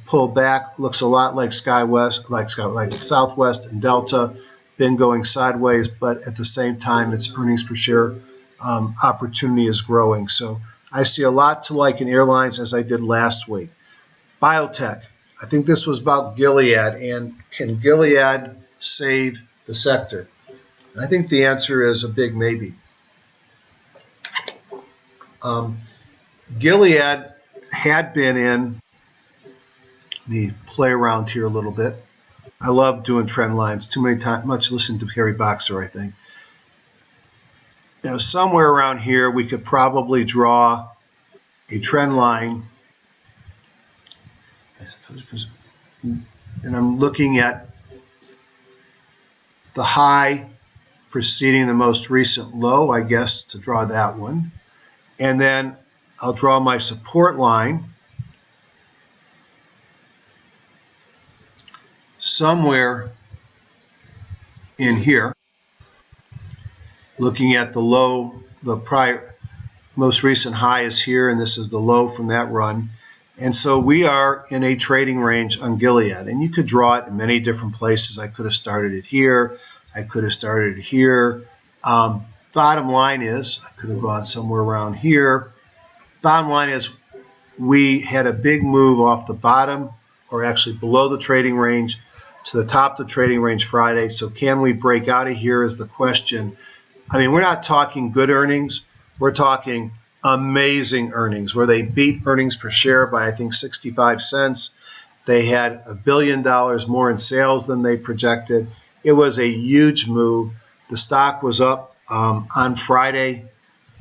pulled back, looks a lot like SkyWest, like Southwest and Delta, been going sideways, but at the same time, its earnings per share opportunity is growing. So I see a lot to like in airlines as I did last week. Biotech, I think this was about Gilead, and can Gilead save the sector? And I think the answer is a big maybe. Gilead had been in, let me play around here a little bit. I love doing trend lines. Too many times, much listened to Harry Boxer, I think. Somewhere around here, we could probably draw a trend line. And I'm looking at the high preceding the most recent low, I guess, to draw that one. And then I'll draw my support line somewhere in here, looking at the low, the prior, most recent high is here, and this is the low from that run. And so we are in a trading range on Gilead, and you could draw it in many different places. I could have started it here. I could have started it here. Bottom line is, I could have gone somewhere around here. Bottom line is, we had a big move off the bottom, or actually below the trading range, to the top of the trading range Friday. So can we break out of here is the question. I mean, we're not talking good earnings. We're talking amazing earnings, where they beat earnings per share by, I think, 65 cents. They had $1 billion more in sales than they projected. It was a huge move. The stock was up on Friday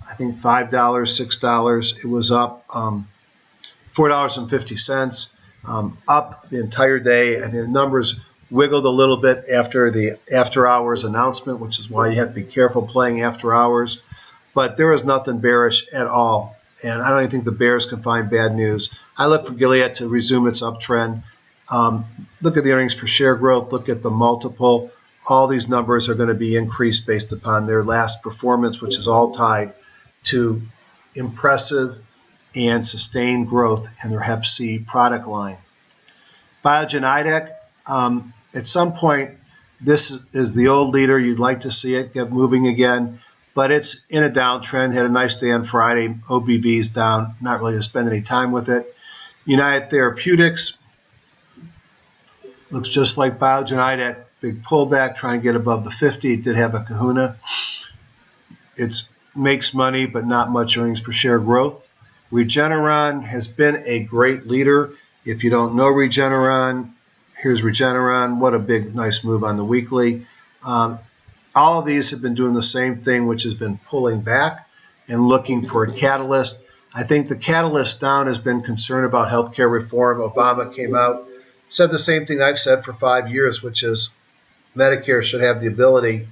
I think $5, $6. It was up $4.50, up the entire day, and the numbers wiggled a little bit after the after-hours announcement, which is why you have to be careful playing after hours. But there was nothing bearish at all, and I don't even think the bears can find bad news. I look for Gilead to resume its uptrend. Look at the earnings per share growth. Look at the multiple. All these numbers are going to be increased based upon their last performance, which is all tied to impressive and sustained growth in their Hgsi product line. Biotech, at some point, this is the old leader. You'd like to see it get moving again, but it's in a downtrend. Had a nice day on Friday. OBV's down. Not really to spend any time with it. United Therapeutics looks just like Biotech. Big pullback, trying to get above the 50. It did have a kahuna. It makes money, but not much earnings per share growth. Regeneron has been a great leader. If you don't know Regeneron, here's Regeneron. What a big, nice move on the weekly. All of these have been doing the same thing, which has been pulling back and looking for a catalyst. I think the catalyst down has been concern about healthcare reform. Obama came out, said the same thing I've said for 5 years, which is Medicare should have the ability,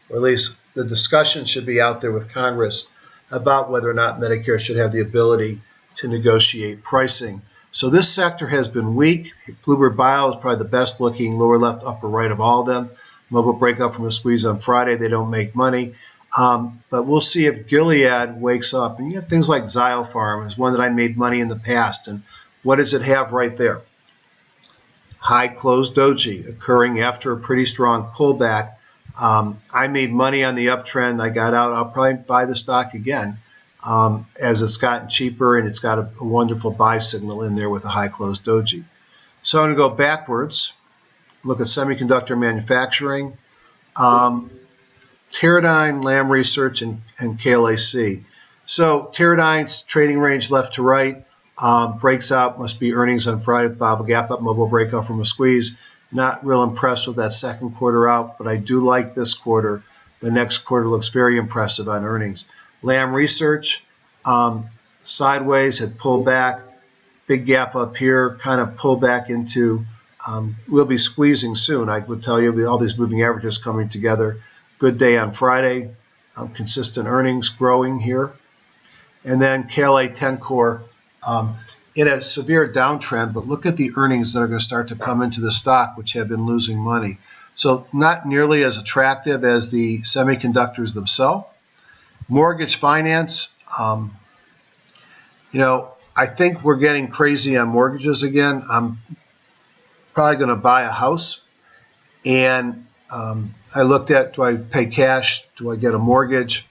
or at least the discussion should be out there with Congress about whether or not Medicare should have the ability to negotiate pricing. So this sector has been weak. Bluebird Bio is probably the best looking lower left, upper right of all of them. Mobile breakout from a squeeze on Friday. They don't make money. But we'll see if Gilead wakes up. And you have things like Xiopharm is one that I made money in the past. And what does it have right there? High closed doji occurring after a pretty strong pullback. I made money on the uptrend. I got out. I'll probably buy the stock again as it's gotten cheaper, and it's got a wonderful buy signal in there with a high closed doji. So I'm going to go backwards, look at semiconductor manufacturing, Teradyne, Lam Research, and KLAC. So Teradyne's trading range left to right. Breaks out, must be earnings on Friday with Bible gap up, mobile breakout from a squeeze. Not real impressed with that second quarter out, but I do like this quarter. The next quarter looks very impressive on earnings. Lam Research, sideways, had pulled back. Big gap up here, kind of pulled back into, we'll be squeezing soon. I would tell you, with all these moving averages coming together. Good day on Friday. Consistent earnings growing here. And then KLA 10 Core, in a severe downtrend, but look at the earnings that are going to start to come into the stock, which have been losing money. So not nearly as attractive as the semiconductors themselves. Mortgage finance, I think we're getting crazy on mortgages again. I'm probably going to buy a house, and I looked at, do I pay cash? Do I get a mortgage?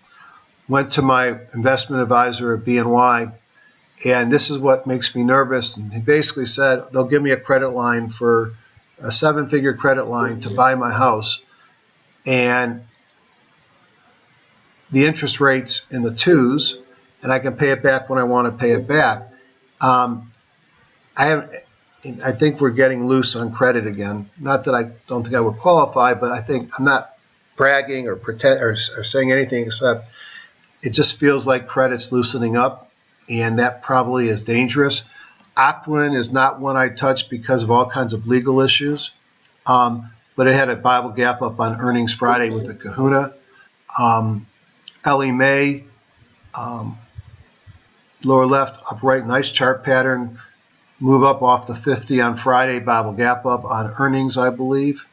Went to my investment advisor at BNY. And this is what makes me nervous. And he basically said they'll give me a credit line for a 7-figure credit line to buy my house. And the interest rate's in the 2s, and I can pay it back when I want to pay it back. I think we're getting loose on credit again. Not that I don't think I would qualify, but I think I'm not bragging or saying anything except it just feels like credit's loosening up. And that probably is dangerous. Aquin is not one I touched because of all kinds of legal issues, but it had a Bible gap up on earnings Friday with a kahuna. Ellie Mae, lower left, upright, nice chart pattern. Move up off the 50 on Friday, Bible gap up on earnings, I believe.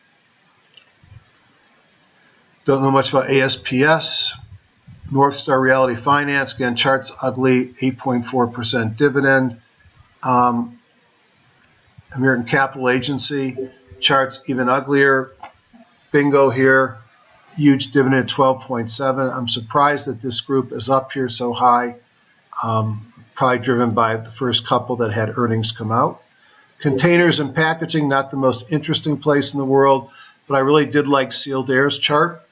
Don't know much about ASPS. North Star Reality Finance, again, charts ugly, 8.4% dividend. American Capital Agency, charts even uglier. Bingo here, huge dividend, 12.7. I'm surprised that this group is up here so high, probably driven by the first couple that had earnings come out. Containers and packaging, not the most interesting place in the world, but I really did like Sealed Air's chart.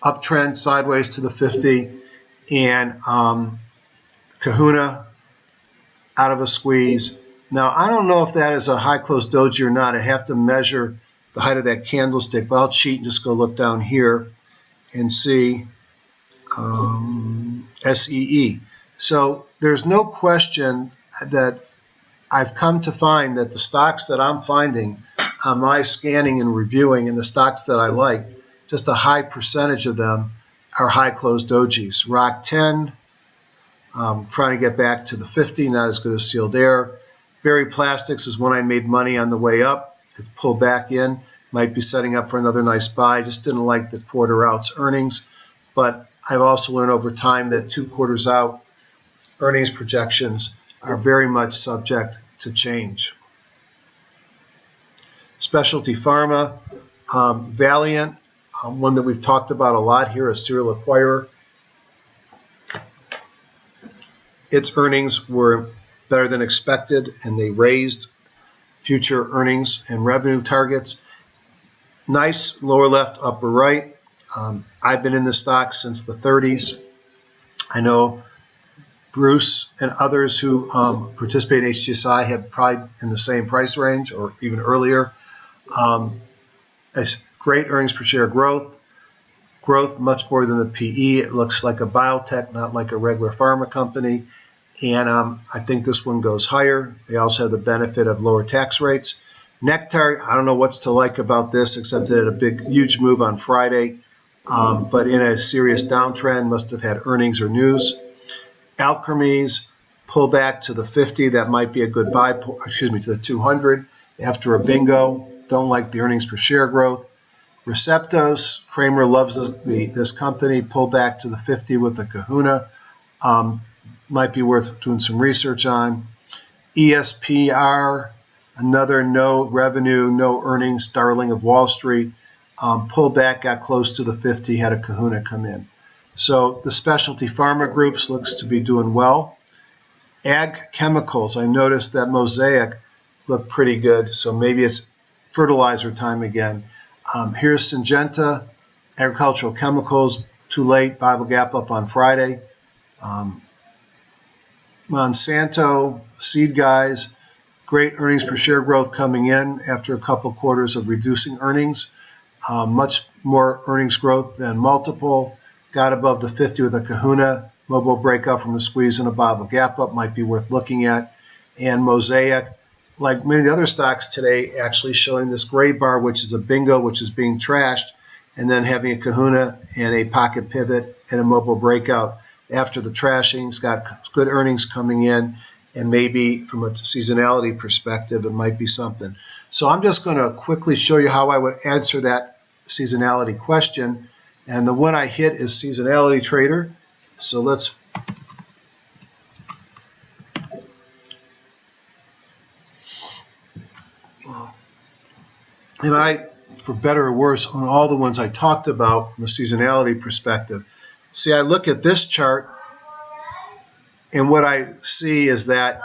Uptrend sideways to the 50, and kahuna out of a squeeze. Now, I don't know if that is a high close doji or not. I have to measure the height of that candlestick, but I'll cheat and just go look down here and see. SEE. So there's no question that I've come to find that the stocks that I'm finding on my scanning and reviewing, and the stocks that I like, just a high percentage of them are high closed dojis. Rock 10, trying to get back to the 50, not as good as Sealed Air. Berry Plastics is one I made money on the way up. It pulled back in, might be setting up for another nice buy. Just didn't like the quarter out's earnings, but I've also learned over time that 2 quarters out earnings projections are very much subject to change. Specialty Pharma, Valiant, one that we've talked about a lot here, a serial acquirer. Its earnings were better than expected, and they raised future earnings and revenue targets. Nice lower left, upper right. I've been in the stock since the 30s. I know Bruce and others who participate in HGSI have probably in the same price range or even earlier. A great earnings per share growth much more than the PE. It looks like a biotech, not like a regular pharma company. And I think this one goes higher. They also have the benefit of lower tax rates. Nectar, I don't know what's to like about this except that it had a huge move on Friday, but in a serious downtrend, must have had earnings or news. Alkermes, pull back to the 50. That might be a good buy, to the 200 after a bingo. Don't like the earnings per share growth. Receptos, Kramer loves this company. Pull back to the 50 with the kahuna. Might be worth doing some research on. ESPR, another no revenue, no earnings, darling of Wall Street. Pulled back, got close to the 50, had a kahuna come in. So the specialty pharma groups looks to be doing well. Ag chemicals, I noticed that Mosaic looked pretty good, so maybe it's fertilizer time again. Here's Syngenta, agricultural chemicals, too late, Bible gap up on Friday. Monsanto, seed guys, great earnings per share growth coming in after a couple quarters of reducing earnings. Much more earnings growth than multiple. Got above the 50 with a kahuna. Mobile breakout from a squeeze and a Bible gap up might be worth looking at. And Mosaic, like many of the other stocks today, actually showing this gray bar, which is a bingo, which is being trashed, and then having a kahuna and a pocket pivot and a mobile breakout after the trashing. It's got good earnings coming in, and maybe from a seasonality perspective, it might be something. So I'm just going to quickly show you how I would answer that seasonality question. And the one I hit is Seasonality Trader. So let's and I, for better or worse, on all the ones I talked about from a seasonality perspective. See, I look at this chart, and what I see is that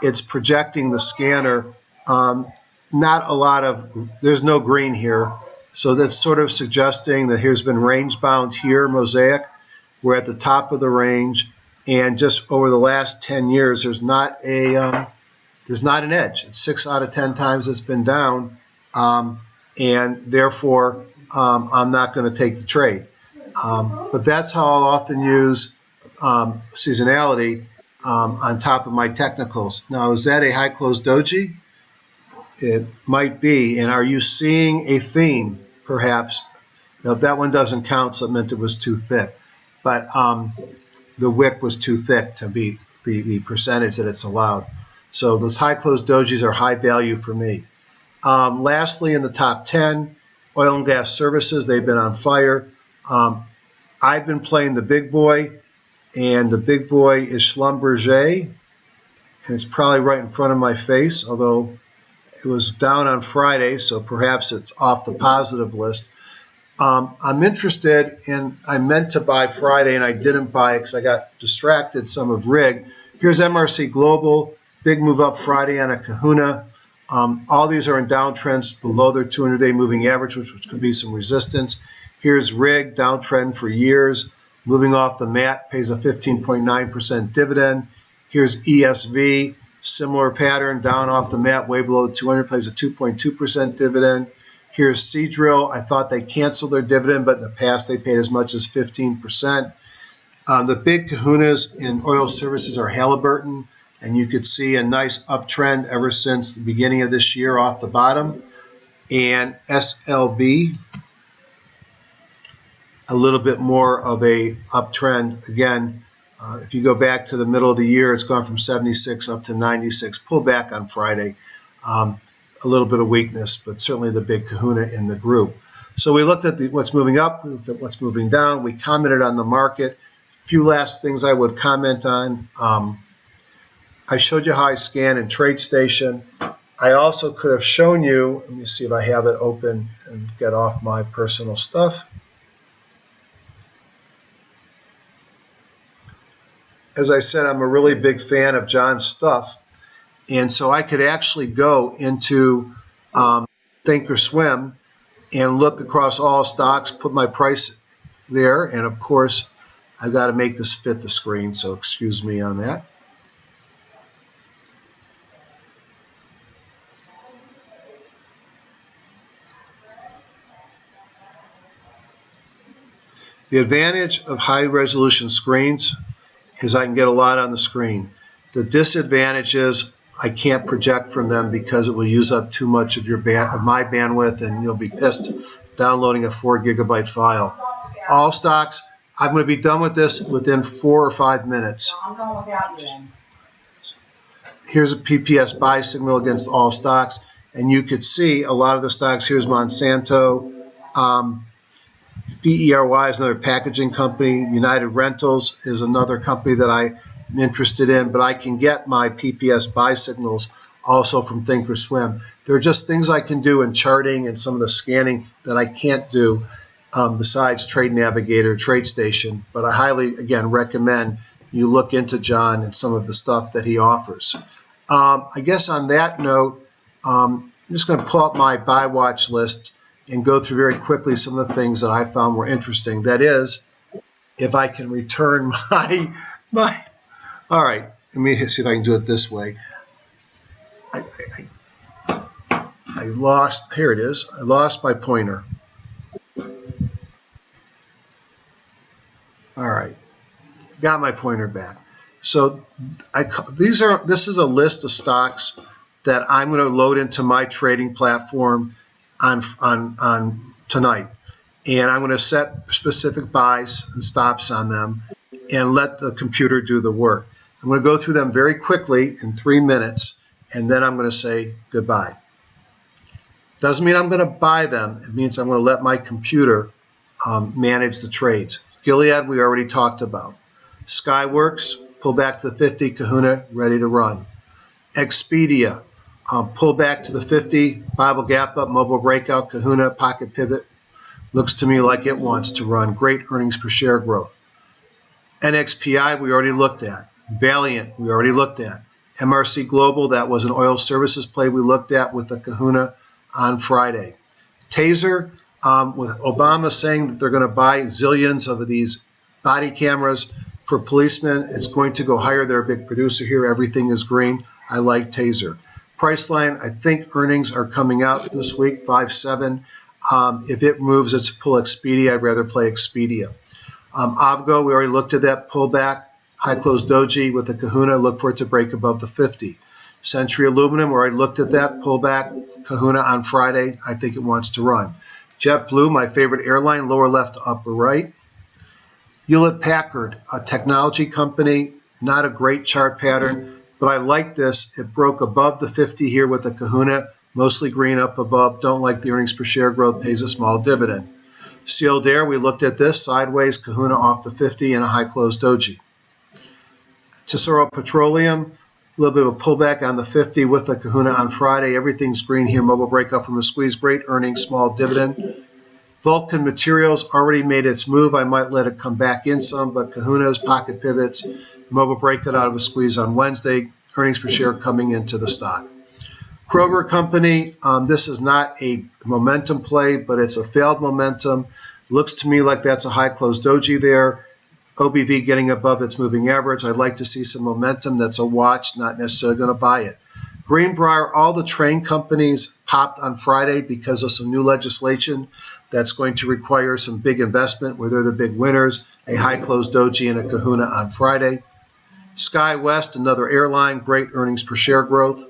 it's projecting the scanner. Not a lot of, there's no green here. So that's sort of suggesting that here's been range bound here, Mosaic. We're at the top of the range, and just over the last 10 years, there's not an edge. It's 6 out of 10 times it's been down, and therefore I'm not going to take the trade. But that's how I'll often use seasonality on top of my technicals. Now, is that a high closed doji? It might be. And are you seeing a theme, perhaps? Now, that one doesn't count, so it meant it was too thick. But the wick was too thick to be the percentage that it's allowed. So those high closed dojis are high value for me. Lastly, in the top 10, oil and gas services, they've been on fire. I've been playing the big boy, and the big boy is Schlumberger, and it's probably right in front of my face, although it was down on Friday, so perhaps it's off the positive list. I'm interested in, I meant to buy Friday, and I didn't buy it because I got distracted some of RIG. Here's MRC Global, big move up Friday on a kahuna. All these are in downtrends below their 200-day moving average, which could be some resistance. Here's RIG, downtrend for years, moving off the mat, pays a 15.9% dividend. Here's ESV, similar pattern, down off the mat, way below the 200, pays a 2.2% dividend. Here's Seadrill. I thought they canceled their dividend, but in the past they paid as much as 15%. The big kahunas in oil services are Halliburton, and you could see a nice uptrend ever since the beginning of this year off the bottom. And SLB, a little bit more of a uptrend. Again, if you go back to the middle of the year, it's gone from 76 up to 96. Pull back on Friday. A little bit of weakness, but certainly the big kahuna in the group. So we looked at what's moving up, we looked at what's moving down. We commented on the market. A few last things I would comment on. I showed you how I scan in TradeStation. I also could have shown you, let me see if I have it open and get off my personal stuff. As I said, I'm a really big fan of John's stuff. And so I could actually go into Thinkorswim and look across all stocks, put my price there. And of course, I've got to make this fit the screen, so excuse me on that. The advantage of high-resolution screens is I can get a lot on the screen. The disadvantage is I can't project from them because it will use up too much of my bandwidth, and you'll be pissed downloading a 4 gigabyte file. All stocks, I'm going to be done with this within 4 or 5 minutes. I'm going without you then. Here's a PPS buy signal against all stocks, and you could see a lot of the stocks. Here's Monsanto. BERY is another packaging company. United Rentals is another company that I'm interested in, but I can get my PPS buy signals also from Thinkorswim. There are just things I can do in charting and some of the scanning that I can't do besides Trade Navigator, TradeStation, but I highly, again, recommend you look into John and some of the stuff that he offers. I guess on that note, I'm just going to pull up my buy watch list and go through very quickly some of the things that I found were interesting. That is, if I can return my all right, let me see if I can do it this way. I lost, here it is, I lost my pointer. All right, got my pointer back. So this is a list of stocks that I'm going to load into my trading platform on tonight, and I'm going to set specific buys and stops on them and let the computer do the work. I'm going to go through them very quickly in 3 minutes, and then I'm going to say goodbye. Doesn't mean I'm going to buy them. It means I'm going to let my computer manage the trades. Gilead, we already talked about. Skyworks, pull back to the 50, kahuna, ready to run. Expedia, pull back to the 50, Bible gap up, mobile breakout, kahuna, pocket pivot. Looks to me like it wants to run. Great earnings per share growth. NXPI, we already looked at. Valiant, we already looked at. MRC Global, that was an oil services play we looked at with the kahuna on Friday. Taser, with Obama saying that they're going to buy zillions of these body cameras for policemen, it's going to go higher. They're a big producer here. Everything is green. I like Taser. Priceline, I think earnings are coming out this week, 5.7. If it moves, it's pull Expedia. I'd rather play Expedia. Avgo, we already looked at that pullback. High close doji with the kahuna. Look for it to break above the 50. Century Aluminum, we already looked at that pullback. Kahuna on Friday. I think it wants to run. JetBlue, my favorite airline, lower left to upper right. Hewlett Packard, a technology company, not a great chart pattern, but I like this. It broke above the 50 here with the kahuna, mostly green up above. Don't like the earnings per share growth, pays a small dividend. Sealed Air, we looked at this, sideways, kahuna off the 50 and a high close doji. Tesoro Petroleum, a little bit of a pullback on the 50 with the kahuna on Friday. Everything's green here. Mobile breakout from a squeeze. Great earnings, small dividend. Vulcan Materials already made its move. I might let it come back in some, but kahunas, pocket pivots, mobile breakout out of a squeeze on Wednesday. Earnings per share coming into the stock. Kroger Company, this is not a momentum play, but it's a failed momentum. Looks to me like that's a high close doji there. OBV getting above its moving average. I'd like to see some momentum. That's a watch, not necessarily going to buy it. Greenbrier, all the train companies popped on Friday because of some new legislation That's going to require some big investment where they're the big winners, a high close doji and a kahuna on Friday. SkyWest, another airline, great earnings per share growth.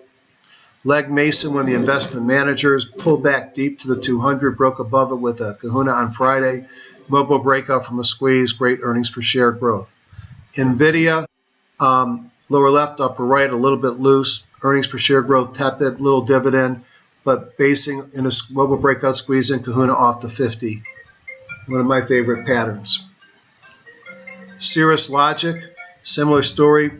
Legg Mason, one of the investment managers, pulled back deep to the 200, broke above it with a kahuna on Friday. Mobile breakout from a squeeze, great earnings per share growth. NVIDIA, lower left, upper right, a little bit loose. Earnings per share growth tepid, little dividend, but basing in a mobile breakout squeeze in kahuna off the 50. One of my favorite patterns. Cirrus Logic, similar story.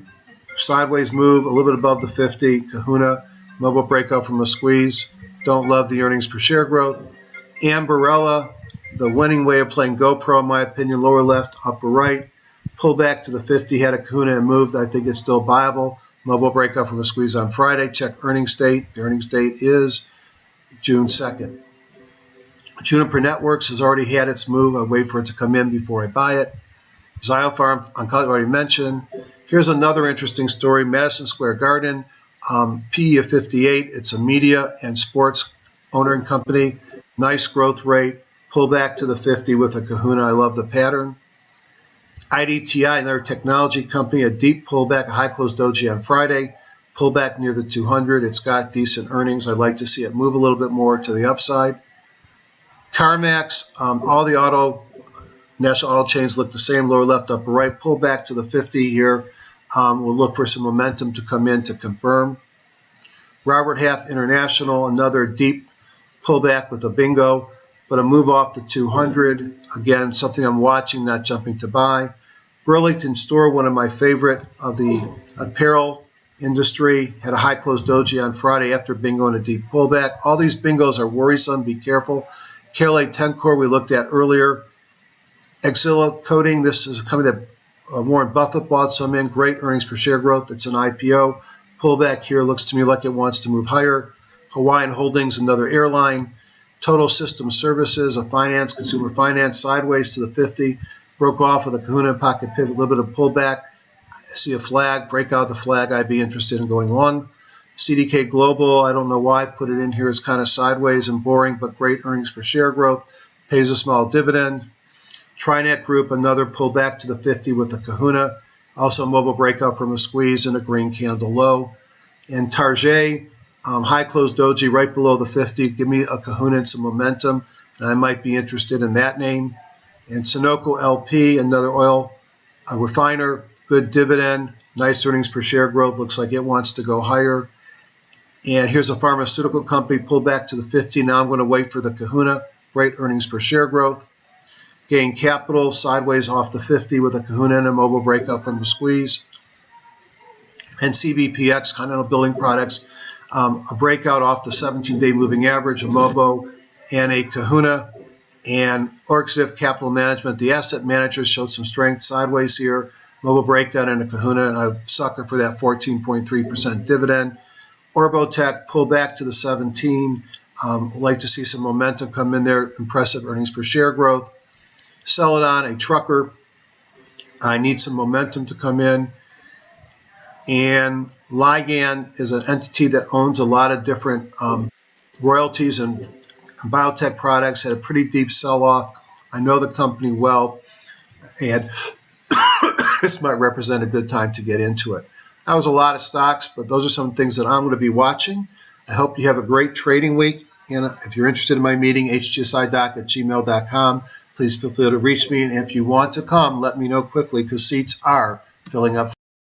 Sideways move, a little bit above the 50. Kahuna, mobile breakout from a squeeze. Don't love the earnings per share growth. Ambarella, the winning way of playing GoPro, in my opinion, lower left, upper right. Pull back to the 50, had a kahuna and moved. I think it's still viable. Mobile breakout from a squeeze on Friday. Check earnings date. The earnings date is June 2nd. Juniper Networks has already had its move. I wait for it to come in before I buy it. Xiopharm, I already mentioned. Here's another interesting story. Madison Square Garden, PE of 58. It's a media and sports owner and company. Nice growth rate. Pull back to the 50 with a kahuna. I love the pattern. IDTI, another technology company, a deep pullback, a high close doji on Friday, pullback near the 200. It's got decent earnings. I'd like to see it move a little bit more to the upside. CarMax, all the national auto chains look the same, lower left, upper right. Pull back to the 50 here. We'll look for some momentum to come in to confirm. Robert Half International, another deep pullback with a bingo, but a move off the 200. Again, something I'm watching, not jumping to buy. Burlington Store, one of my favorite of the apparel industry, had a high close doji on Friday after bingo and a deep pullback. All these bingos are worrisome. Be careful. KLA Tencor, we looked at earlier. Exila Coating, this is a company that Warren Buffett bought some in. Great earnings per share growth. It's an IPO. Pullback here looks to me like it wants to move higher. Hawaiian Holdings, another airline. Total System Services, a finance, consumer finance, sideways to the 50. Broke off with a kahuna pocket pivot, a little bit of pullback. I see a flag, break out the flag. I'd be interested in going long. CDK Global, I don't know why I put it in here. It's kind of sideways and boring, but great earnings per share growth. Pays a small dividend. TriNet Group, another pullback to the 50 with a kahuna. Also a mobile breakout from a squeeze and a green candle low. And Target, high close doji right below the 50. Give me a kahuna and some momentum, and I might be interested in that name. And Sunoco LP, another oil refiner, good dividend, nice earnings per share growth. Looks like it wants to go higher. And here's a pharmaceutical company, pulled back to the 50. Now I'm going to wait for the kahuna. Great earnings per share growth. Gain Capital, sideways off the 50 with a kahuna and a mobile breakout from a squeeze. And CBPX, Continental Building Products, a breakout off the 17-day moving average, a MOBO, and a kahuna. And OrgZiff Capital Management, the asset managers showed some strength sideways here, mobile breakout and a kahuna, and I sucker for that 14.3% dividend. Orbotech, pull back to the 17. Like to see some momentum come in there, impressive earnings per share growth. Celadon, a trucker, I need some momentum to come in. And Ligand is an entity that owns a lot of different royalties and biotech products. Had a pretty deep sell-off. I know the company well, and this might represent a good time to get into it. That was a lot of stocks, but those are some things that I'm going to be watching. I hope you have a great trading week. And if you're interested in my meeting, hgsidoc@gmail.com. Please feel free to reach me. And if you want to come, let me know quickly because seats are filling up.